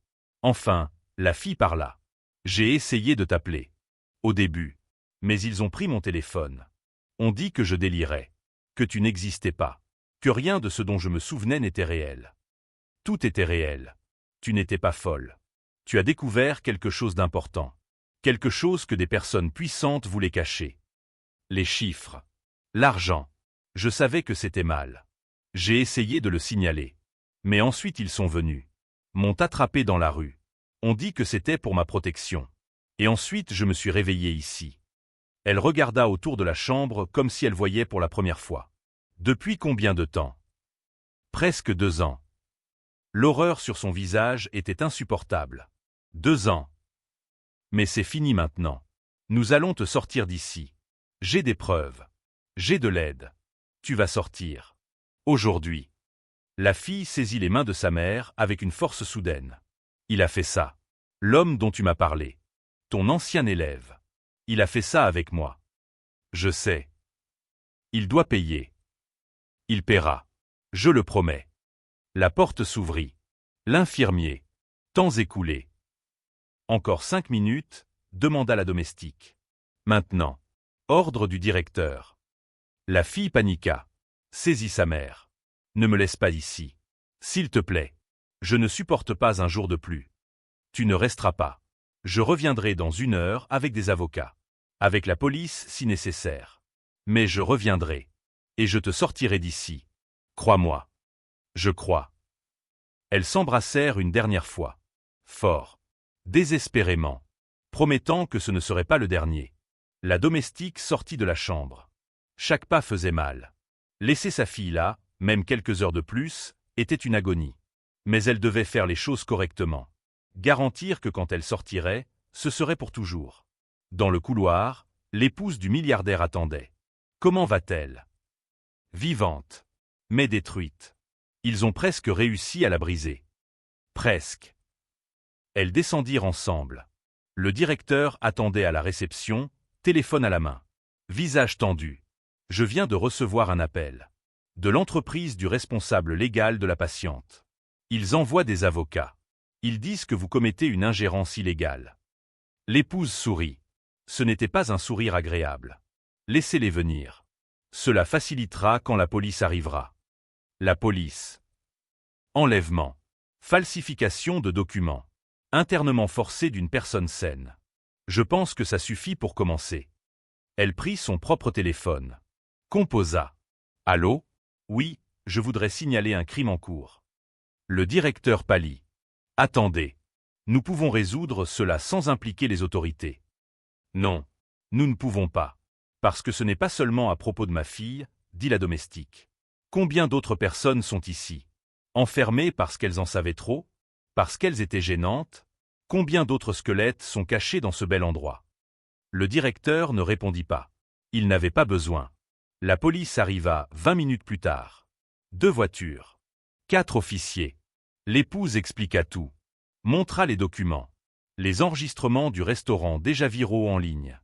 Enfin, la fille parla. J'ai essayé de t'appeler. Au début. Mais ils ont pris mon téléphone. On dit que je délirais. Que tu n'existais pas. Que rien de ce dont je me souvenais n'était réel. Tout était réel. Tu n'étais pas folle. Tu as découvert quelque chose d'important. Quelque chose que des personnes puissantes voulaient cacher. Les chiffres. L'argent. Je savais que c'était mal. J'ai essayé de le signaler. Mais ensuite ils sont venus. M'ont attrapé dans la rue. On dit que c'était pour ma protection. Et ensuite je me suis réveillé ici. Elle regarda autour de la chambre comme si elle voyait pour la première fois. Depuis combien de temps? Presque 2 ans. L'horreur sur son visage était insupportable. 2 ans. Mais c'est fini maintenant. Nous allons te sortir d'ici. J'ai des preuves. J'ai de l'aide. Tu vas sortir. Aujourd'hui. La fille saisit les mains de sa mère avec une force soudaine. Il a fait ça. L'homme dont tu m'as parlé. Ton ancien élève. Il a fait ça avec moi. Je sais. Il doit payer. Il paiera. Je le promets. La porte s'ouvrit. L'infirmier. Temps écoulé. Encore 5 minutes, demanda la domestique. Maintenant. Ordre du directeur. La fille paniqua. Saisit sa mère. Ne me laisse pas ici. S'il te plaît. Je ne supporte pas un jour de plus. Tu ne resteras pas. Je reviendrai dans 1 heure avec des avocats. Avec la police si nécessaire. Mais je reviendrai. Et je te sortirai d'ici. Crois-moi. Je crois. Elles s'embrassèrent une dernière fois. Fort. Désespérément. Promettant que ce ne serait pas le dernier. La domestique sortit de la chambre. Chaque pas faisait mal. Laisser sa fille là, même quelques heures de plus, était une agonie. Mais elle devait faire les choses correctement. Garantir que quand elle sortirait, ce serait pour toujours. Dans le couloir, l'épouse du milliardaire attendait. Comment va-t-elle? Vivante. Mais détruite. Ils ont presque réussi à la briser. Presque. Elles descendirent ensemble. Le directeur attendait à la réception, téléphone à la main. Visage tendu. Je viens de recevoir un appel. De l'entreprise du responsable légal de la patiente. Ils envoient des avocats. Ils disent que vous commettez une ingérence illégale. L'épouse sourit. Ce n'était pas un sourire agréable. Laissez-les venir. Cela facilitera quand la police arrivera. La police. Enlèvement. Falsification de documents. Internement forcé d'une personne saine. Je pense que ça suffit pour commencer. Elle prit son propre téléphone. Composa. Allô? Oui, je voudrais signaler un crime en cours. Le directeur pâlit. Attendez. Nous pouvons résoudre cela sans impliquer les autorités. Non. Nous ne pouvons pas. Parce que ce n'est pas seulement à propos de ma fille, dit la domestique. Combien d'autres personnes sont ici? Enfermées parce qu'elles en savaient trop? Parce qu'elles étaient gênantes? Combien d'autres squelettes sont cachés dans ce bel endroit? Le directeur ne répondit pas. Il n'avait pas besoin. La police arriva 20 minutes plus tard. 2 voitures. 4 officiers. L'épouse expliqua tout. Montra les documents. Les enregistrements du restaurant déjà viraux en ligne.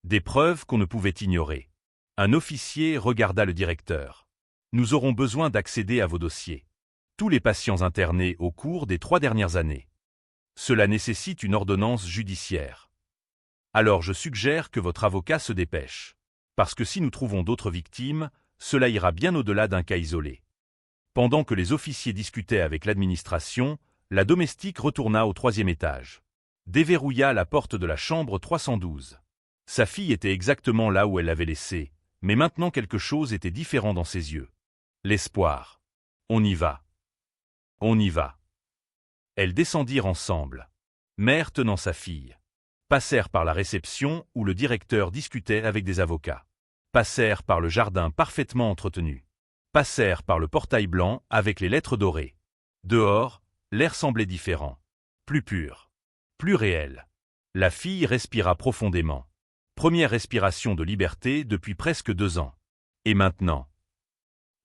Des preuves qu'on ne pouvait ignorer. Un officier regarda le directeur. Nous aurons besoin d'accéder à vos dossiers. Tous les patients internés au cours des 3 dernières années. Cela nécessite une ordonnance judiciaire. Alors je suggère que votre avocat se dépêche. Parce que si nous trouvons d'autres victimes, cela ira bien au-delà d'un cas isolé. Pendant que les officiers discutaient avec l'administration, la domestique retourna au 3e étage. Déverrouilla la porte de la chambre 312. Sa fille était exactement là où elle l'avait laissée, mais maintenant quelque chose était différent dans ses yeux. L'espoir. On y va. On y va. Elles descendirent ensemble. Mère tenant sa fille. Passèrent par la réception où le directeur discutait avec des avocats. Passèrent par le jardin parfaitement entretenu. Passèrent par le portail blanc avec les lettres dorées. Dehors, l'air semblait différent. Plus pur. Plus réel. La fille respira profondément. Première respiration de liberté depuis presque 2 ans. Et maintenant?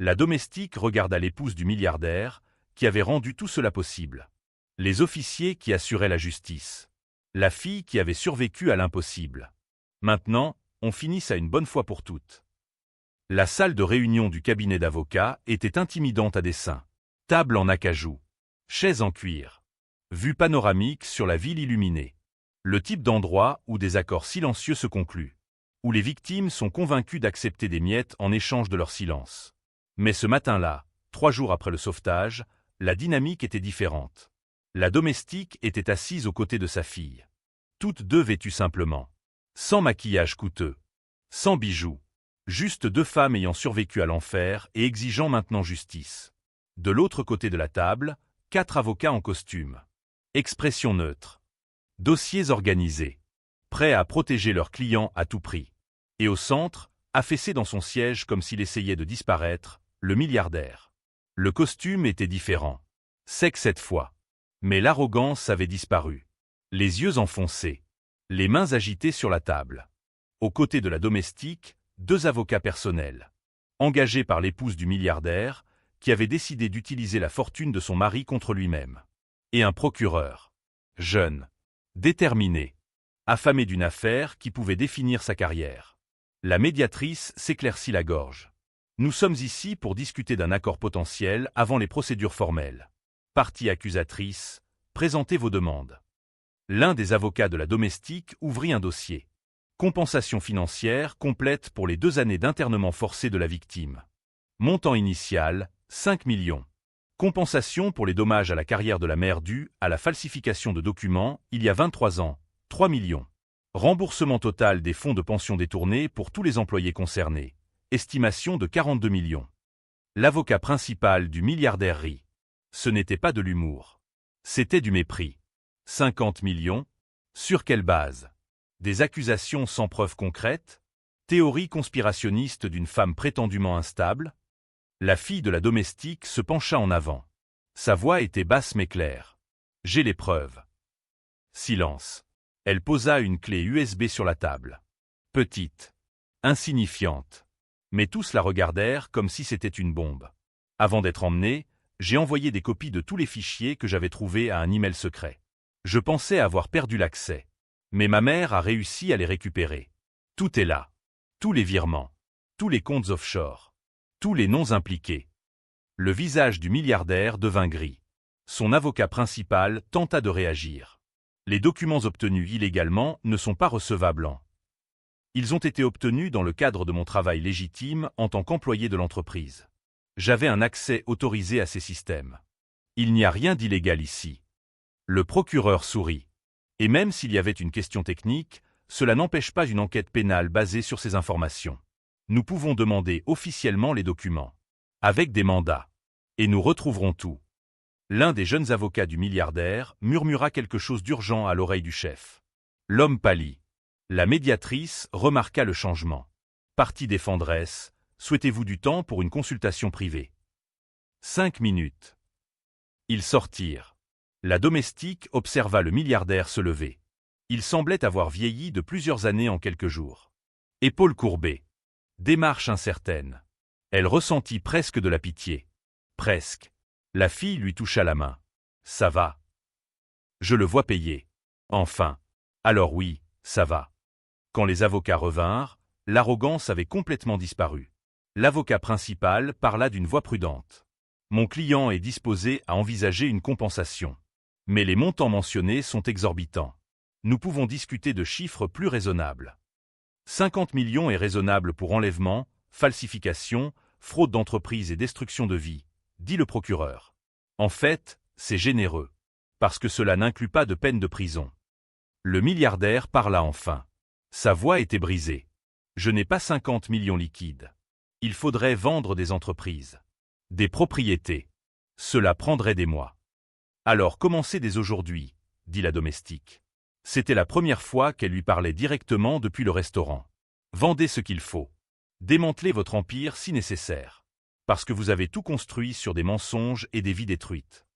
La domestique regarda l'épouse du milliardaire, qui avait rendu tout cela possible. Les officiers qui assuraient la justice. La fille qui avait survécu à l'impossible. Maintenant, on finisse à une bonne fois pour toutes. La salle de réunion du cabinet d'avocats était intimidante à dessein. Table en acajou. Chaises en cuir. Vue panoramique sur la ville illuminée. Le type d'endroit où des accords silencieux se concluent. Où les victimes sont convaincues d'accepter des miettes en échange de leur silence. Mais ce matin-là, 3 jours après le sauvetage, la dynamique était différente. La domestique était assise aux côtés de sa fille. Toutes deux vêtues simplement. Sans maquillage coûteux. Sans bijoux. Juste 2 femmes ayant survécu à l'enfer et exigeant maintenant justice. De l'autre côté de la table, 4 avocats en costume. Expression neutre. Dossiers organisés. Prêts à protéger leurs clients à tout prix. Et au centre, affaissé dans son siège comme s'il essayait de disparaître, le milliardaire. Le costume était différent. Sec cette fois. Mais l'arrogance avait disparu. Les yeux enfoncés. Les mains agitées sur la table. Aux côtés de la domestique, 2 avocats personnels. Engagés par l'épouse du milliardaire, qui avait décidé d'utiliser la fortune de son mari contre lui-même. Et un procureur. Jeune. Déterminé. Affamé d'une affaire qui pouvait définir sa carrière. La médiatrice s'éclaircit la gorge. Nous sommes ici pour discuter d'un accord potentiel avant les procédures formelles. Partie accusatrice, présentez vos demandes. L'un des avocats de la domestique ouvrit un dossier. Compensation financière complète pour les 2 années d'internement forcé de la victime. Montant initial, 5 millions. Compensation pour les dommages à la carrière de la mère dus à la falsification de documents il y a 23 ans, 3 millions. Remboursement total des fonds de pension détournés pour tous les employés concernés. Estimation de 42 millions. L'avocat principal du milliardaire rit. Ce n'était pas de l'humour. C'était du mépris. 50 millions? Sur quelle base? Des accusations sans preuve concrète? Théorie conspirationniste d'une femme prétendument instable? La fille de la domestique se pencha en avant. Sa voix était basse mais claire. J'ai les preuves. Silence. Elle posa une clé USB sur la table. Petite. Insignifiante. Mais tous la regardèrent comme si c'était une bombe. Avant d'être emmené, j'ai envoyé des copies de tous les fichiers que j'avais trouvés à un email secret. Je pensais avoir perdu l'accès. Mais ma mère a réussi à les récupérer. Tout est là. Tous les virements. Tous les comptes offshore. Tous les noms impliqués. Le visage du milliardaire devint gris. Son avocat principal tenta de réagir. Les documents obtenus illégalement ne sont pas recevables en. Ils ont été obtenus dans le cadre de mon travail légitime en tant qu'employé de l'entreprise. J'avais un accès autorisé à ces systèmes. Il n'y a rien d'illégal ici. Le procureur sourit. Et même s'il y avait une question technique, cela n'empêche pas une enquête pénale basée sur ces informations. Nous pouvons demander officiellement les documents. Avec des mandats. Et nous retrouverons tout. L'un des jeunes avocats du milliardaire murmura quelque chose d'urgent à l'oreille du chef. L'homme pâlit. La médiatrice remarqua le changement. Partie défendresse, souhaitez-vous du temps pour une consultation privée? 5 minutes. Ils sortirent. La domestique observa le milliardaire se lever. Il semblait avoir vieilli de plusieurs années en quelques jours. Épaules courbées. Démarche incertaine. Elle ressentit presque de la pitié. Presque. La fille lui toucha la main. Ça va. Je le vois payer. Enfin. Alors oui, ça va. Quand les avocats revinrent, l'arrogance avait complètement disparu. L'avocat principal parla d'une voix prudente. Mon client est disposé à envisager une compensation. Mais les montants mentionnés sont exorbitants. Nous pouvons discuter de chiffres plus raisonnables. 50 millions est raisonnable pour enlèvement, falsification, fraude d'entreprise et destruction de vie, dit le procureur. En fait, c'est généreux, parce que cela n'inclut pas de peine de prison. Le milliardaire parla enfin. Sa voix était brisée. Je n'ai pas 50 millions liquides. Il faudrait vendre des entreprises. Des propriétés. Cela prendrait des mois. Alors commencez dès aujourd'hui, dit la domestique. C'était la première fois qu'elle lui parlait directement depuis le restaurant. Vendez ce qu'il faut. Démantelez votre empire si nécessaire. Parce que vous avez tout construit sur des mensonges et des vies détruites.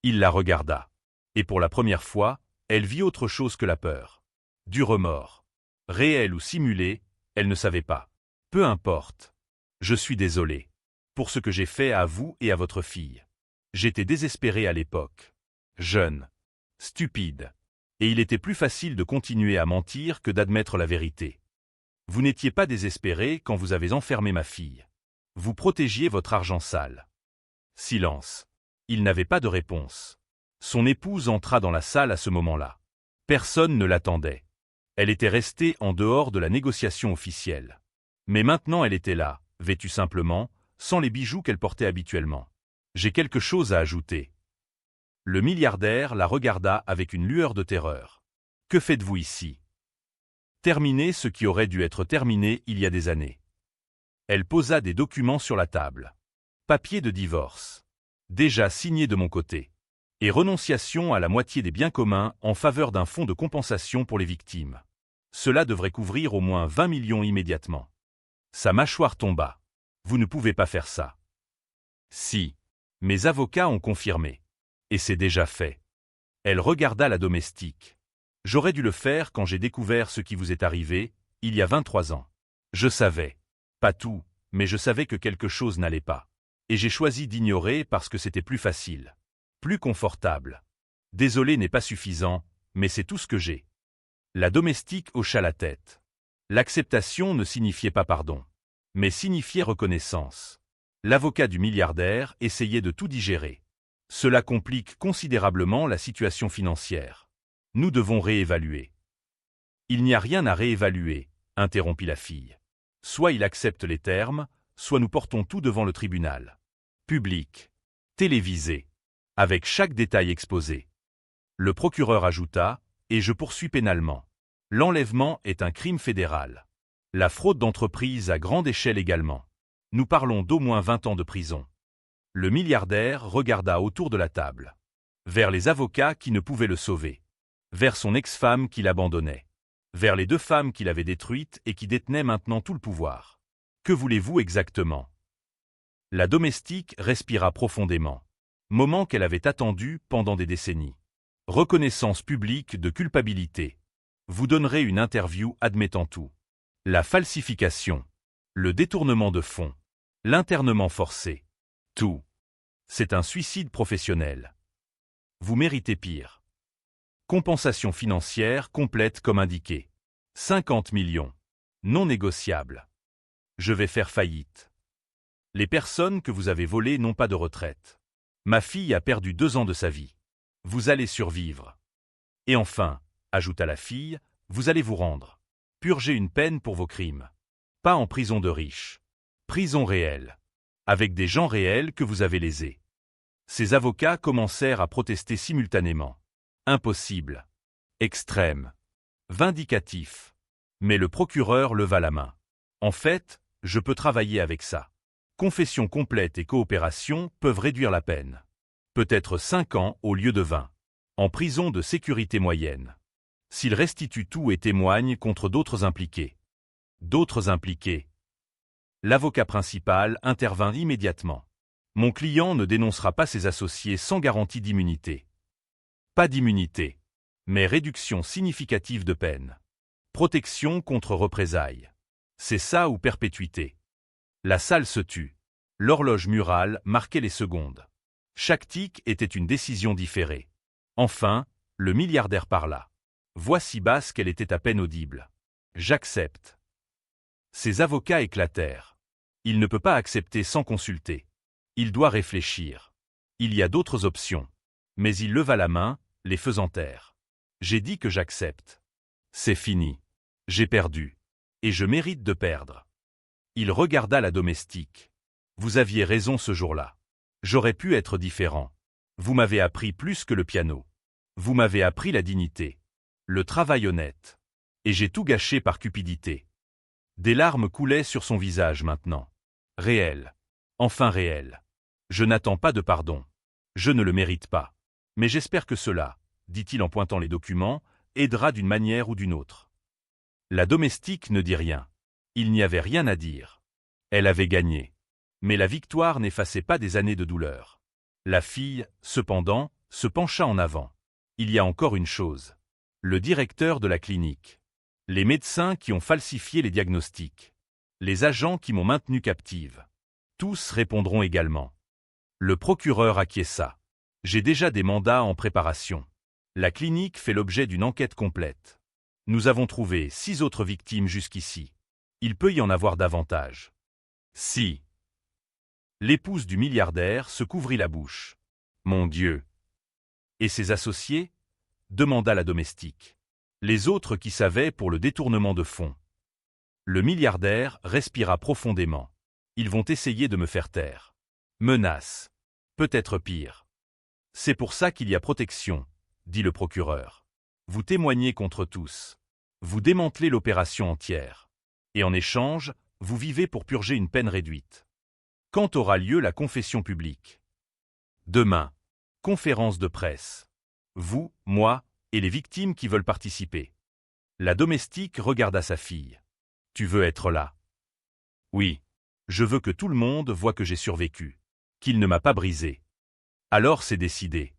Il la regarda. Et pour la première fois, elle vit autre chose que la peur. Du remords. Réel ou simulé, elle ne savait pas. Peu importe. Je suis désolé. Pour ce que j'ai fait à vous et à votre fille. J'étais désespéré à l'époque. Jeune. Stupide. Et il était plus facile de continuer à mentir que d'admettre la vérité. Vous n'étiez pas désespéré quand vous avez enfermé ma fille. Vous protégiez votre argent sale. Silence. Il n'avait pas de réponse. Son épouse entra dans la salle à ce moment-là. Personne ne l'attendait. Elle était restée en dehors de la négociation officielle. Mais maintenant elle était là, vêtue simplement, sans les bijoux qu'elle portait habituellement. J'ai quelque chose à ajouter. Le milliardaire la regarda avec une lueur de terreur. Que faites-vous ici? Terminer ce qui aurait dû être terminé il y a des années. Elle posa des documents sur la table. Papier de divorce. Déjà signé de mon côté. Et renonciation à la moitié des biens communs en faveur d'un fonds de compensation pour les victimes. Cela devrait couvrir au moins 20 millions immédiatement. Sa mâchoire tomba. Vous ne pouvez pas faire ça. Si. Mes avocats ont confirmé. Et c'est déjà fait. Elle regarda la domestique. J'aurais dû le faire quand j'ai découvert ce qui vous est arrivé, il y a 23 ans. Je savais. Pas tout, mais je savais que quelque chose n'allait pas. Et j'ai choisi d'ignorer parce que c'était plus facile. Plus confortable. Désolé n'est pas suffisant, mais c'est tout ce que j'ai. La domestique hocha la tête. L'acceptation ne signifiait pas pardon, mais signifiait reconnaissance. L'avocat du milliardaire essayait de tout digérer. Cela complique considérablement la situation financière. Nous devons réévaluer. Il n'y a rien à réévaluer, interrompit la fille. Soit il accepte les termes, soit nous portons tout devant le tribunal. Public. Télévisé. Avec chaque détail exposé. Le procureur ajouta, et je poursuis pénalement. L'enlèvement est un crime fédéral. La fraude d'entreprise à grande échelle également. Nous parlons d'au moins 20 ans de prison. Le milliardaire regarda autour de la table. Vers les avocats qui ne pouvaient le sauver. Vers son ex-femme qui l'abandonnait. Vers les 2 femmes qu'il avait détruites et qui détenaient maintenant tout le pouvoir. Que voulez-vous exactement? La domestique respira profondément. Moment qu'elle avait attendu pendant des décennies. Reconnaissance publique de culpabilité. Vous donnerez une interview admettant tout. La falsification. Le détournement de fonds. L'internement forcé. Tout. C'est un suicide professionnel. Vous méritez pire. Compensation financière complète comme indiqué. 50 millions. Non négociable. Je vais faire faillite. Les personnes que vous avez volées n'ont pas de retraite. Ma fille a perdu 2 ans de sa vie. Vous allez survivre. Et enfin, ajouta la fille, vous allez vous rendre. Purger une peine pour vos crimes. Pas en prison de riches. Prison réelle. Avec des gens réels que vous avez lésés. Ces avocats commencèrent à protester simultanément. Impossible. Extrême. Vindicatif. Mais le procureur leva la main. En fait, je peux travailler avec ça. Confession complète et coopération peuvent réduire la peine. Peut-être 5 ans au lieu de 20. En prison de sécurité moyenne. S'il restitue tout et témoigne contre d'autres impliqués. D'autres impliqués. L'avocat principal intervint immédiatement. Mon client ne dénoncera pas ses associés sans garantie d'immunité. Pas d'immunité, mais réduction significative de peine. Protection contre représailles. C'est ça ou perpétuité. La salle se tut. L'horloge murale marquait les secondes. Chaque tic était une décision différée. Enfin, le milliardaire parla. Voix si basse qu'elle était à peine audible. J'accepte. Ses avocats éclatèrent. Il ne peut pas accepter sans consulter. Il doit réfléchir. Il y a d'autres options. Mais il leva la main, les faisant taire. J'ai dit que j'accepte. C'est fini. J'ai perdu. Et je mérite de perdre. Il regarda la domestique. Vous aviez raison ce jour-là. J'aurais pu être différent. Vous m'avez appris plus que le piano. Vous m'avez appris la dignité. Le travail honnête. Et j'ai tout gâché par cupidité. Des larmes coulaient sur son visage maintenant. Réel. Enfin réel. Je n'attends pas de pardon. Je ne le mérite pas. Mais j'espère que cela, dit-il en pointant les documents, aidera d'une manière ou d'une autre. La domestique ne dit rien. Il n'y avait rien à dire. Elle avait gagné. Mais la victoire n'effaçait pas des années de douleur. La fille, cependant, se pencha en avant. Il y a encore une chose. Le directeur de la clinique. Les médecins qui ont falsifié les diagnostics. Les agents qui m'ont maintenue captive. Tous répondront également. Le procureur acquiesça. J'ai déjà des mandats en préparation. La clinique fait l'objet d'une enquête complète. Nous avons trouvé 6 autres victimes jusqu'ici. Il peut y en avoir davantage. Si. L'épouse du milliardaire se couvrit la bouche. Mon Dieu. Et ses associés? Demanda la domestique. Les autres qui savaient pour le détournement de fonds. Le milliardaire respira profondément. Ils vont essayer de me faire taire. Menace. Peut-être pire. C'est pour ça qu'il y a protection, dit le procureur. Vous témoignez contre tous. Vous démantelez l'opération entière. Et en échange, vous vivez pour purger une peine réduite. Quand aura lieu la confession publique? Demain. Conférence de presse. Vous, moi, et les victimes qui veulent participer. La domestique regarda sa fille. Tu veux être là? Oui. Je veux que tout le monde voie que j'ai survécu. Qu'il ne m'a pas brisé. Alors c'est décidé.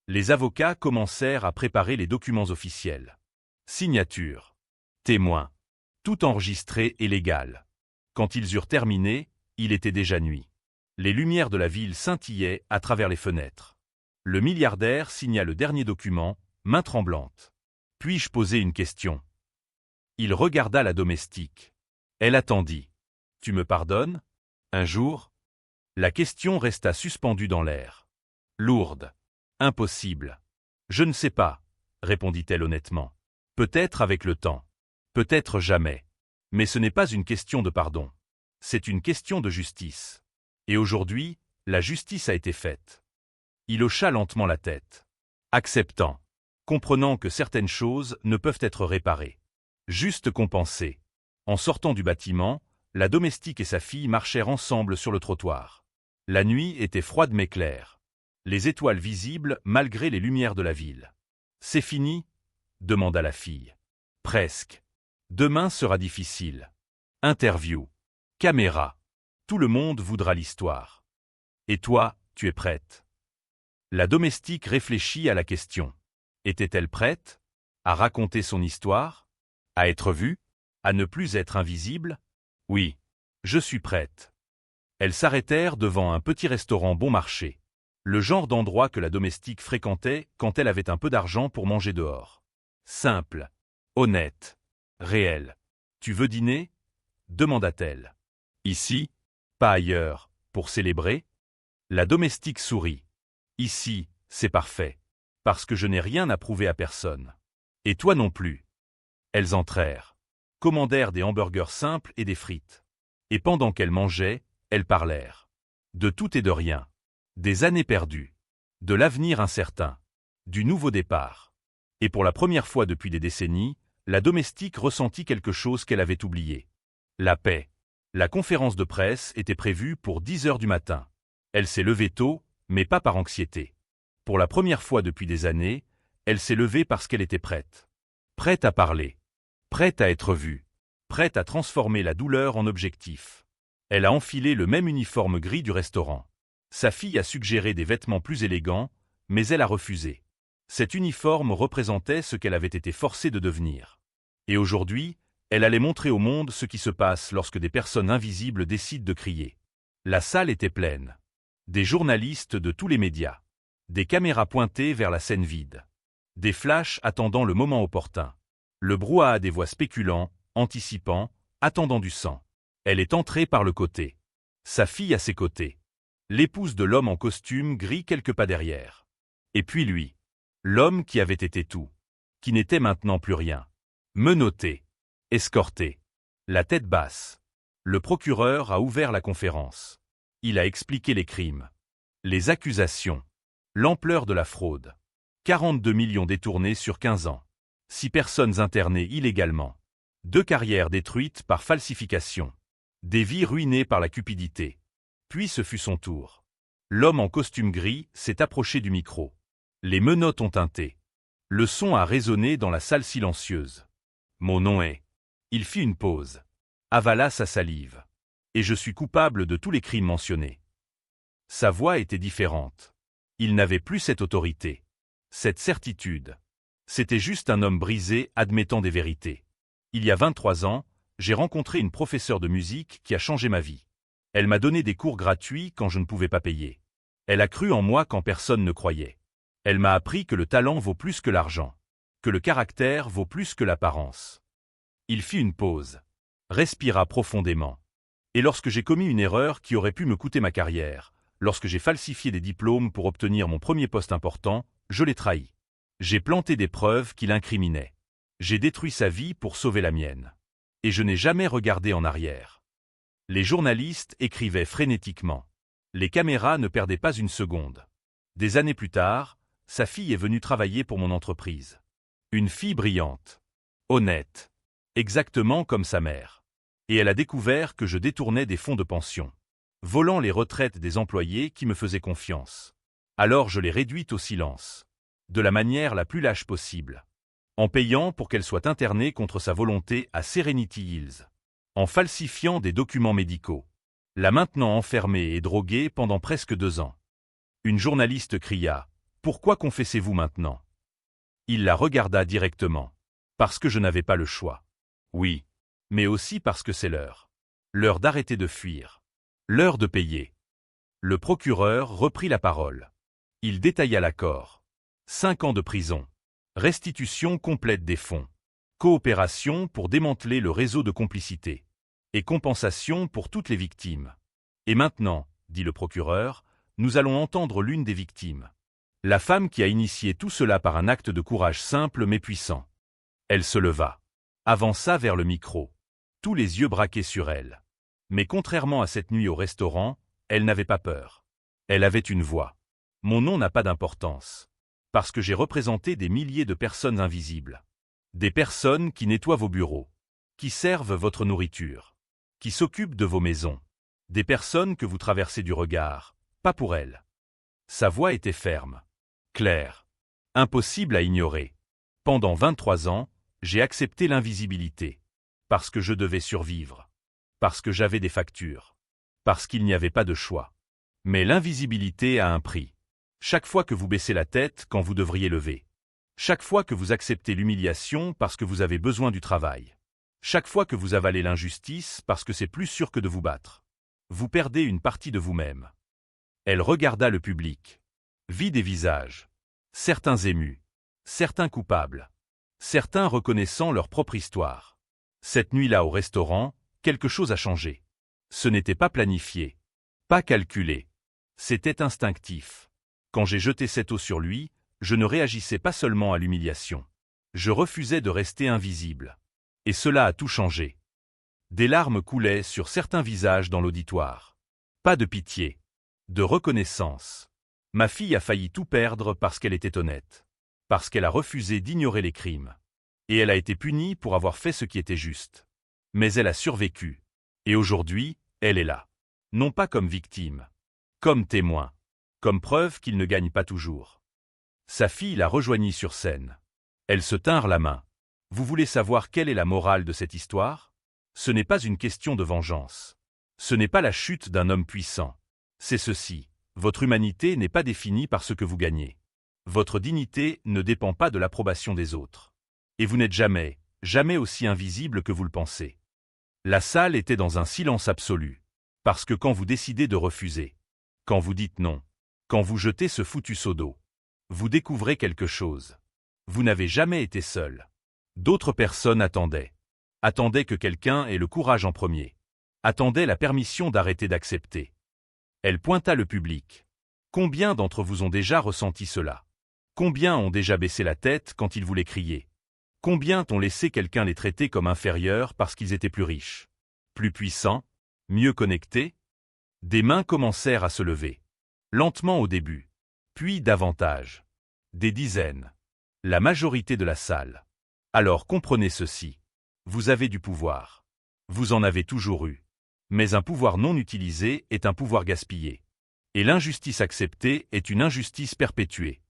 Les avocats commencèrent à préparer les documents officiels. Signature. Témoin. Tout enregistré et légal. Quand ils eurent terminé, il était déjà nuit. Les lumières de la ville scintillaient à travers les fenêtres. Le milliardaire signa le dernier document, main tremblante. Puis-je poser une question? Il regarda la domestique. Elle attendit. Tu me pardonnes? Un jour? La question resta suspendue dans l'air. Lourde. Impossible. Je ne sais pas, répondit-elle honnêtement. Peut-être avec le temps. Peut-être jamais. Mais ce n'est pas une question de pardon. C'est une question de justice. Et aujourd'hui, la justice a été faite. Il hocha lentement la tête. Acceptant. Comprenant que certaines choses ne peuvent être réparées. Juste compensées. En sortant du bâtiment, la domestique et sa fille marchèrent ensemble sur le trottoir. La nuit était froide mais claire. Les étoiles visibles malgré les lumières de la ville. « C'est fini ?» demanda la fille. « Presque. Demain sera difficile. Interview. Caméra. Tout le monde voudra l'histoire. Et toi, tu es prête ?» La domestique réfléchit à la question. Était-elle prête à raconter son histoire? À être vue? À ne plus être invisible? Oui, je suis prête. Elles s'arrêtèrent devant un petit restaurant bon marché. Le genre d'endroit que la domestique fréquentait quand elle avait un peu d'argent pour manger dehors. Simple, honnête, réel. « Tu veux dîner ?» demanda-t-elle. « Ici, pas ailleurs, pour célébrer ?» La domestique sourit. « Ici, c'est parfait, parce que je n'ai rien à prouver à personne. Et toi non plus. » Elles entrèrent, commandèrent des hamburgers simples et des frites. Et pendant qu'elles mangeaient, elles parlèrent. De tout et de rien. Des années perdues. De l'avenir incertain. Du nouveau départ. Et pour la première fois depuis des décennies, la domestique ressentit quelque chose qu'elle avait oublié. La paix. La conférence de presse était prévue pour 10 heures du matin. Elle s'est levée tôt, mais pas par anxiété. Pour la première fois depuis des années, elle s'est levée parce qu'elle était prête. Prête à parler. Prête à être vue. Prête à transformer la douleur en objectif. Elle a enfilé le même uniforme gris du restaurant. Sa fille a suggéré des vêtements plus élégants, mais elle a refusé. Cet uniforme représentait ce qu'elle avait été forcée de devenir. Et aujourd'hui, elle allait montrer au monde ce qui se passe lorsque des personnes invisibles décident de crier. La salle était pleine. Des journalistes de tous les médias. Des caméras pointées vers la scène vide. Des flashs attendant le moment opportun. Le brouhaha des voix spéculant, anticipant, attendant du sang. Elle est entrée par le côté. Sa fille à ses côtés. L'épouse de l'homme en costume gris quelques pas derrière. Et puis lui. L'homme qui avait été tout. Qui n'était maintenant plus rien. Menotté. Escorté. La tête basse. Le procureur a ouvert la conférence. Il a expliqué les crimes. Les accusations. L'ampleur de la fraude. 42 millions détournés sur 15 ans. 6 personnes internées illégalement. 2 carrières détruites par falsification. Des vies ruinées par la cupidité. Puis ce fut son tour. L'homme en costume gris s'est approché du micro. Les menottes ont tinté. Le son a résonné dans la salle silencieuse. Mon nom est... Il fit une pause. Avala sa salive. Et je suis coupable de tous les crimes mentionnés. Sa voix était différente. Il n'avait plus cette autorité. Cette certitude. C'était juste un homme brisé admettant des vérités. Il y a 23 ans, j'ai rencontré une professeure de musique qui a changé ma vie. Elle m'a donné des cours gratuits quand je ne pouvais pas payer. Elle a cru en moi quand personne ne croyait. Elle m'a appris que le talent vaut plus que l'argent. Que le caractère vaut plus que l'apparence. Il fit une pause. Respira profondément. Et lorsque j'ai commis une erreur qui aurait pu me coûter ma carrière, lorsque j'ai falsifié des diplômes pour obtenir mon premier poste important, je l'ai trahi. J'ai planté des preuves qui l'incriminaient. J'ai détruit sa vie pour sauver la mienne. Et je n'ai jamais regardé en arrière. Les journalistes écrivaient frénétiquement. Les caméras ne perdaient pas une seconde. Des années plus tard, sa fille est venue travailler pour mon entreprise. Une fille brillante. Honnête. Exactement comme sa mère. Et elle a découvert que je détournais des fonds de pension. Volant les retraites des employés qui me faisaient confiance. Alors je l'ai réduite au silence. De la manière la plus lâche possible. En payant pour qu'elle soit internée contre sa volonté à Serenity Hills. En falsifiant des documents médicaux. La maintenant enfermée et droguée pendant presque 2 ans. Une journaliste cria « Pourquoi confessez-vous maintenant ?» Il la regarda directement. Parce que je n'avais pas le choix. Oui, mais aussi parce que c'est l'heure. L'heure d'arrêter de fuir. L'heure de payer. Le procureur reprit la parole. Il détailla l'accord. 5 ans de prison. Restitution complète des fonds. Coopération pour démanteler le réseau de complicité. Et compensation pour toutes les victimes. Et maintenant, dit le procureur, nous allons entendre l'une des victimes. La femme qui a initié tout cela par un acte de courage simple mais puissant. Elle se leva. Avança vers le micro. Tous les yeux braqués sur elle. Mais contrairement à cette nuit au restaurant, elle n'avait pas peur. Elle avait une voix. Mon nom n'a pas d'importance. Parce que j'ai représenté des milliers de personnes invisibles. Des personnes qui nettoient vos bureaux, qui servent votre nourriture, qui s'occupent de vos maisons. Des personnes que vous traversez du regard, pas pour elle. Sa voix était ferme, claire, impossible à ignorer. Pendant 23 ans, j'ai accepté l'invisibilité. Parce que je devais survivre. Parce que j'avais des factures. Parce qu'il n'y avait pas de choix. Mais l'invisibilité a un prix. Chaque fois que vous baissez la tête quand vous devriez lever. Chaque fois que vous acceptez l'humiliation parce que vous avez besoin du travail. Chaque fois que vous avalez l'injustice parce que c'est plus sûr que de vous battre. Vous perdez une partie de vous-même. Elle regarda le public. Vit des visages. Certains émus. Certains coupables. Certains reconnaissant leur propre histoire. Cette nuit-là au restaurant, quelque chose a changé. Ce n'était pas planifié. Pas calculé. C'était instinctif. Quand j'ai jeté cette eau sur lui, je ne réagissais pas seulement à l'humiliation. Je refusais de rester invisible. Et cela a tout changé. Des larmes coulaient sur certains visages dans l'auditoire. Pas de pitié. De reconnaissance. Ma fille a failli tout perdre parce qu'elle était honnête. Parce qu'elle a refusé d'ignorer les crimes. Et elle a été punie pour avoir fait ce qui était juste. Mais elle a survécu. Et aujourd'hui, elle est là. Non pas comme victime. Comme témoin. Comme preuve qu'il ne gagne pas toujours. Sa fille la rejoignit sur scène. Elles se tinrent la main. Vous voulez savoir quelle est la morale de cette histoire? Ce n'est pas une question de vengeance. Ce n'est pas la chute d'un homme puissant. C'est ceci. Votre humanité n'est pas définie par ce que vous gagnez. Votre dignité ne dépend pas de l'approbation des autres. Et vous n'êtes jamais, jamais aussi invisible que vous le pensez. La salle était dans un silence absolu. Parce que quand vous décidez de refuser, quand vous dites non, quand vous jetez ce foutu seau d'eau, vous découvrez quelque chose. Vous n'avez jamais été seul. D'autres personnes attendaient. Attendaient que quelqu'un ait le courage en premier. Attendaient la permission d'arrêter d'accepter. Elle pointa le public. Combien d'entre vous ont déjà ressenti cela? Combien ont déjà baissé la tête quand ils voulaient crier? Combien ont laissé quelqu'un les traiter comme inférieurs parce qu'ils étaient plus riches, plus puissants, mieux connectés? Des mains commencèrent à se lever. Lentement au début. Puis davantage. Des dizaines. La majorité de la salle. Alors comprenez ceci. Vous avez du pouvoir. Vous en avez toujours eu. Mais un pouvoir non utilisé est un pouvoir gaspillé. Et l'injustice acceptée est une injustice perpétuée.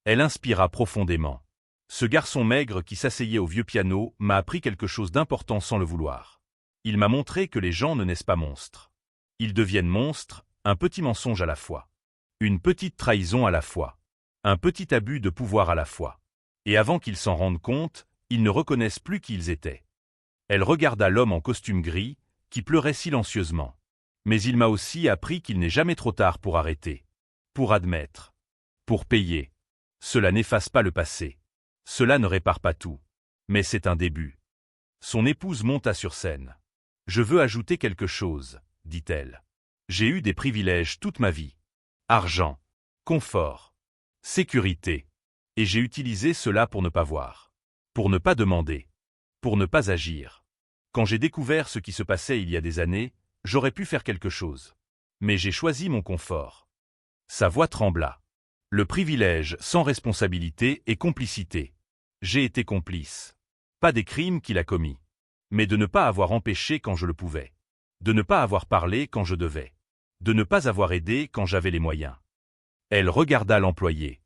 Elle inspira profondément. Ce garçon maigre qui s'asseyait au vieux piano m'a appris quelque chose d'important sans le vouloir. Il m'a montré que les gens ne naissent pas monstres. Ils deviennent monstres, un petit mensonge à la fois. Une petite trahison à la fois. Un petit abus de pouvoir à la fois. Et avant qu'ils s'en rendent compte, ils ne reconnaissent plus qui ils étaient. Elle regarda l'homme en costume gris, qui pleurait silencieusement. Mais il m'a aussi appris qu'il n'est jamais trop tard pour arrêter. Pour admettre. Pour payer. Cela n'efface pas le passé. Cela ne répare pas tout. Mais c'est un début. Son épouse monta sur scène. Je veux ajouter quelque chose, dit-elle. J'ai eu des privilèges toute ma vie. Argent. Confort. Sécurité. Et j'ai utilisé cela pour ne pas voir. Pour ne pas demander. Pour ne pas agir. Quand j'ai découvert ce qui se passait il y a des années, j'aurais pu faire quelque chose. Mais j'ai choisi mon confort. Sa voix trembla. Le privilège sans responsabilité et complicité. J'ai été complice. Pas des crimes qu'il a commis. Mais de ne pas avoir empêché quand je le pouvais. De ne pas avoir parlé quand je devais. De ne pas avoir aidé quand j'avais les moyens. Elle regarda l'employé.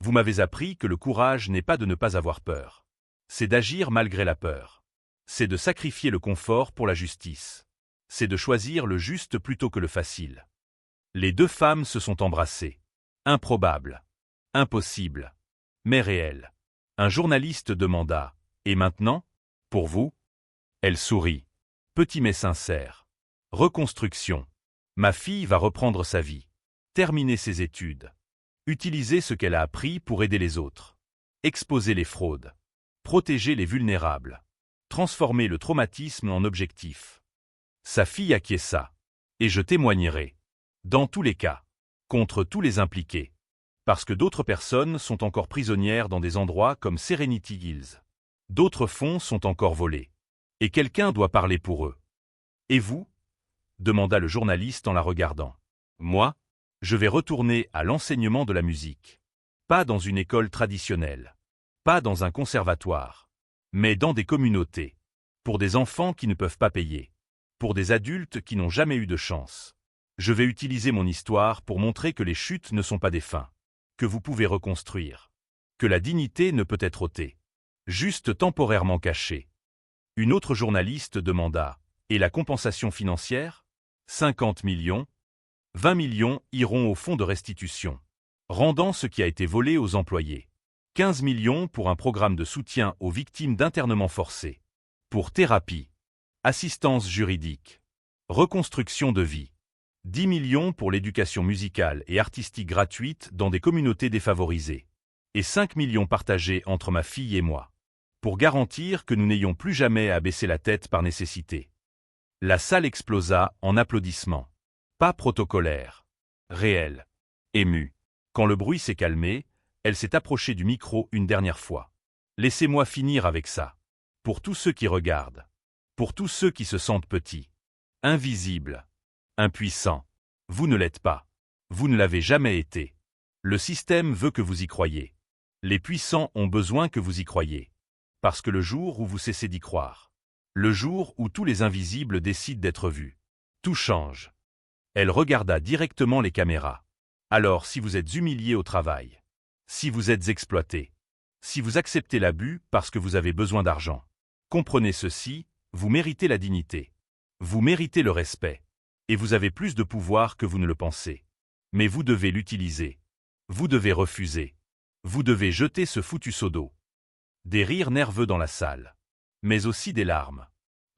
Vous m'avez appris que le courage n'est pas de ne pas avoir peur. C'est d'agir malgré la peur. C'est de sacrifier le confort pour la justice. C'est de choisir le juste plutôt que le facile. Les deux femmes se sont embrassées. Improbable. Impossible. Mais réel. Un journaliste demanda. Et maintenant? Pour vous? Elle sourit. Petit mais sincère. Reconstruction. Ma fille va reprendre sa vie. Terminer ses études. Utiliser ce qu'elle a appris pour aider les autres. Exposer les fraudes. Protéger les vulnérables. Transformer le traumatisme en objectif. Sa fille acquiesça. Et je témoignerai. Dans tous les cas. Contre tous les impliqués. Parce que d'autres personnes sont encore prisonnières dans des endroits comme Serenity Hills. D'autres fonds sont encore volés. Et quelqu'un doit parler pour eux. Et vous? Demanda le journaliste en la regardant. Moi? Je vais retourner à l'enseignement de la musique. Pas dans une école traditionnelle. Pas dans un conservatoire. Mais dans des communautés. Pour des enfants qui ne peuvent pas payer. Pour des adultes qui n'ont jamais eu de chance. Je vais utiliser mon histoire pour montrer que les chutes ne sont pas des fins, que vous pouvez reconstruire, que la dignité ne peut être ôtée, juste temporairement cachée. Une autre journaliste demanda « Et la compensation financière ? 50 millions ? 20 millions iront au fonds de restitution, rendant ce qui a été volé aux employés. 15 millions pour un programme de soutien aux victimes d'internement forcé, pour thérapie, assistance juridique, reconstruction de vie. 10 millions pour l'éducation musicale et artistique gratuite dans des communautés défavorisées, et 5 millions partagés entre ma fille et moi, pour garantir que nous n'ayons plus jamais à baisser la tête par nécessité. » La salle explosa en applaudissements. Pas protocolaire, réel, ému. Quand le bruit s'est calmé, elle s'est approchée du micro une dernière fois. « Laissez-moi finir avec ça. Pour tous ceux qui regardent, pour tous ceux qui se sentent petits, invisibles, impuissants, vous ne l'êtes pas. Vous ne l'avez jamais été. Le système veut que vous y croyiez. Les puissants ont besoin que vous y croyiez. Parce que le jour où vous cessez d'y croire, le jour où tous les invisibles décident d'être vus, tout change. » Elle regarda directement les caméras. « Alors si vous êtes humilié au travail, si vous êtes exploité, si vous acceptez l'abus parce que vous avez besoin d'argent, comprenez ceci, vous méritez la dignité. Vous méritez le respect. Et vous avez plus de pouvoir que vous ne le pensez. Mais vous devez l'utiliser. Vous devez refuser. Vous devez jeter ce foutu seau d'eau. » Des rires nerveux dans la salle. Mais aussi des larmes.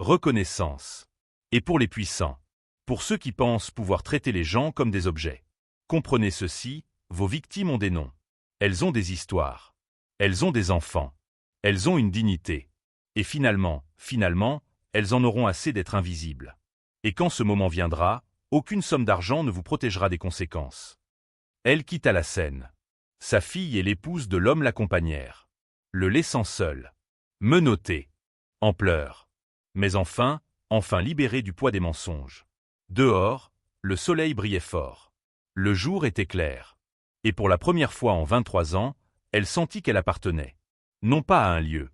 Reconnaissance. Et pour les puissants. Pour ceux qui pensent pouvoir traiter les gens comme des objets. Comprenez ceci, vos victimes ont des noms. Elles ont des histoires. Elles ont des enfants. Elles ont une dignité. Et finalement, elles en auront assez d'être invisibles. Et quand ce moment viendra, aucune somme d'argent ne vous protégera des conséquences. Elle quitta la scène. Sa fille et l'épouse de l'homme l'accompagnèrent, le laissant seul, menotté, en pleurs. Mais enfin libérée du poids des mensonges. Dehors, le soleil brillait fort. Le jour était clair. Et pour la première fois en 23 ans, elle sentit qu'elle appartenait. Non pas à un lieu,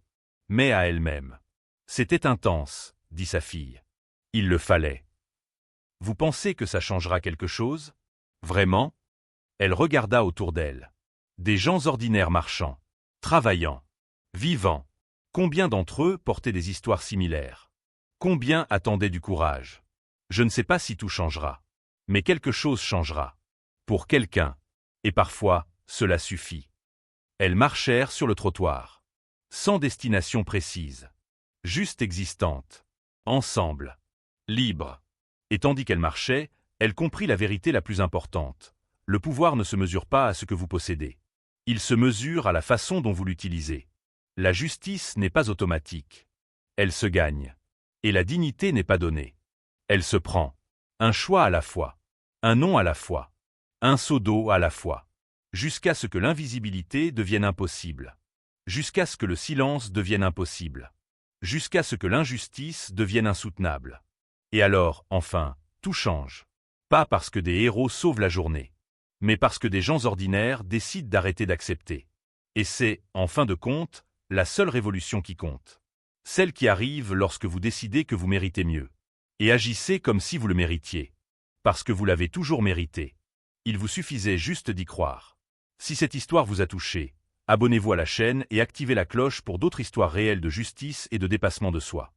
mais à elle-même. C'était intense, dit sa fille. Il le fallait. Vous pensez que ça changera quelque chose? Vraiment? Elle regarda autour d'elle. Des gens ordinaires marchant, travaillant, vivant. Combien d'entre eux portaient des histoires similaires? Combien attendaient du courage? Je ne sais pas si tout changera. Mais quelque chose changera. Pour quelqu'un. Et parfois, cela suffit. Elles marchèrent sur le trottoir. Sans destination précise. Juste existantes. Ensemble. Libres. Et tandis qu'elle marchait, elle comprit la vérité la plus importante. Le pouvoir ne se mesure pas à ce que vous possédez. Il se mesure à la façon dont vous l'utilisez. La justice n'est pas automatique. Elle se gagne. Et la dignité n'est pas donnée. Elle se prend. Un choix à la fois. Un nom à la fois. Un seau d'eau à la fois. Jusqu'à ce que l'invisibilité devienne impossible. Jusqu'à ce que le silence devienne impossible. Jusqu'à ce que l'injustice devienne insoutenable. Et alors, enfin, tout change. Pas parce que des héros sauvent la journée, mais parce que des gens ordinaires décident d'arrêter d'accepter. Et c'est, en fin de compte, la seule révolution qui compte. Celle qui arrive lorsque vous décidez que vous méritez mieux. Et agissez comme si vous le méritiez. Parce que vous l'avez toujours mérité. Il vous suffisait juste d'y croire. Si cette histoire vous a touché, abonnez-vous à la chaîne et activez la cloche pour d'autres histoires réelles de justice et de dépassement de soi.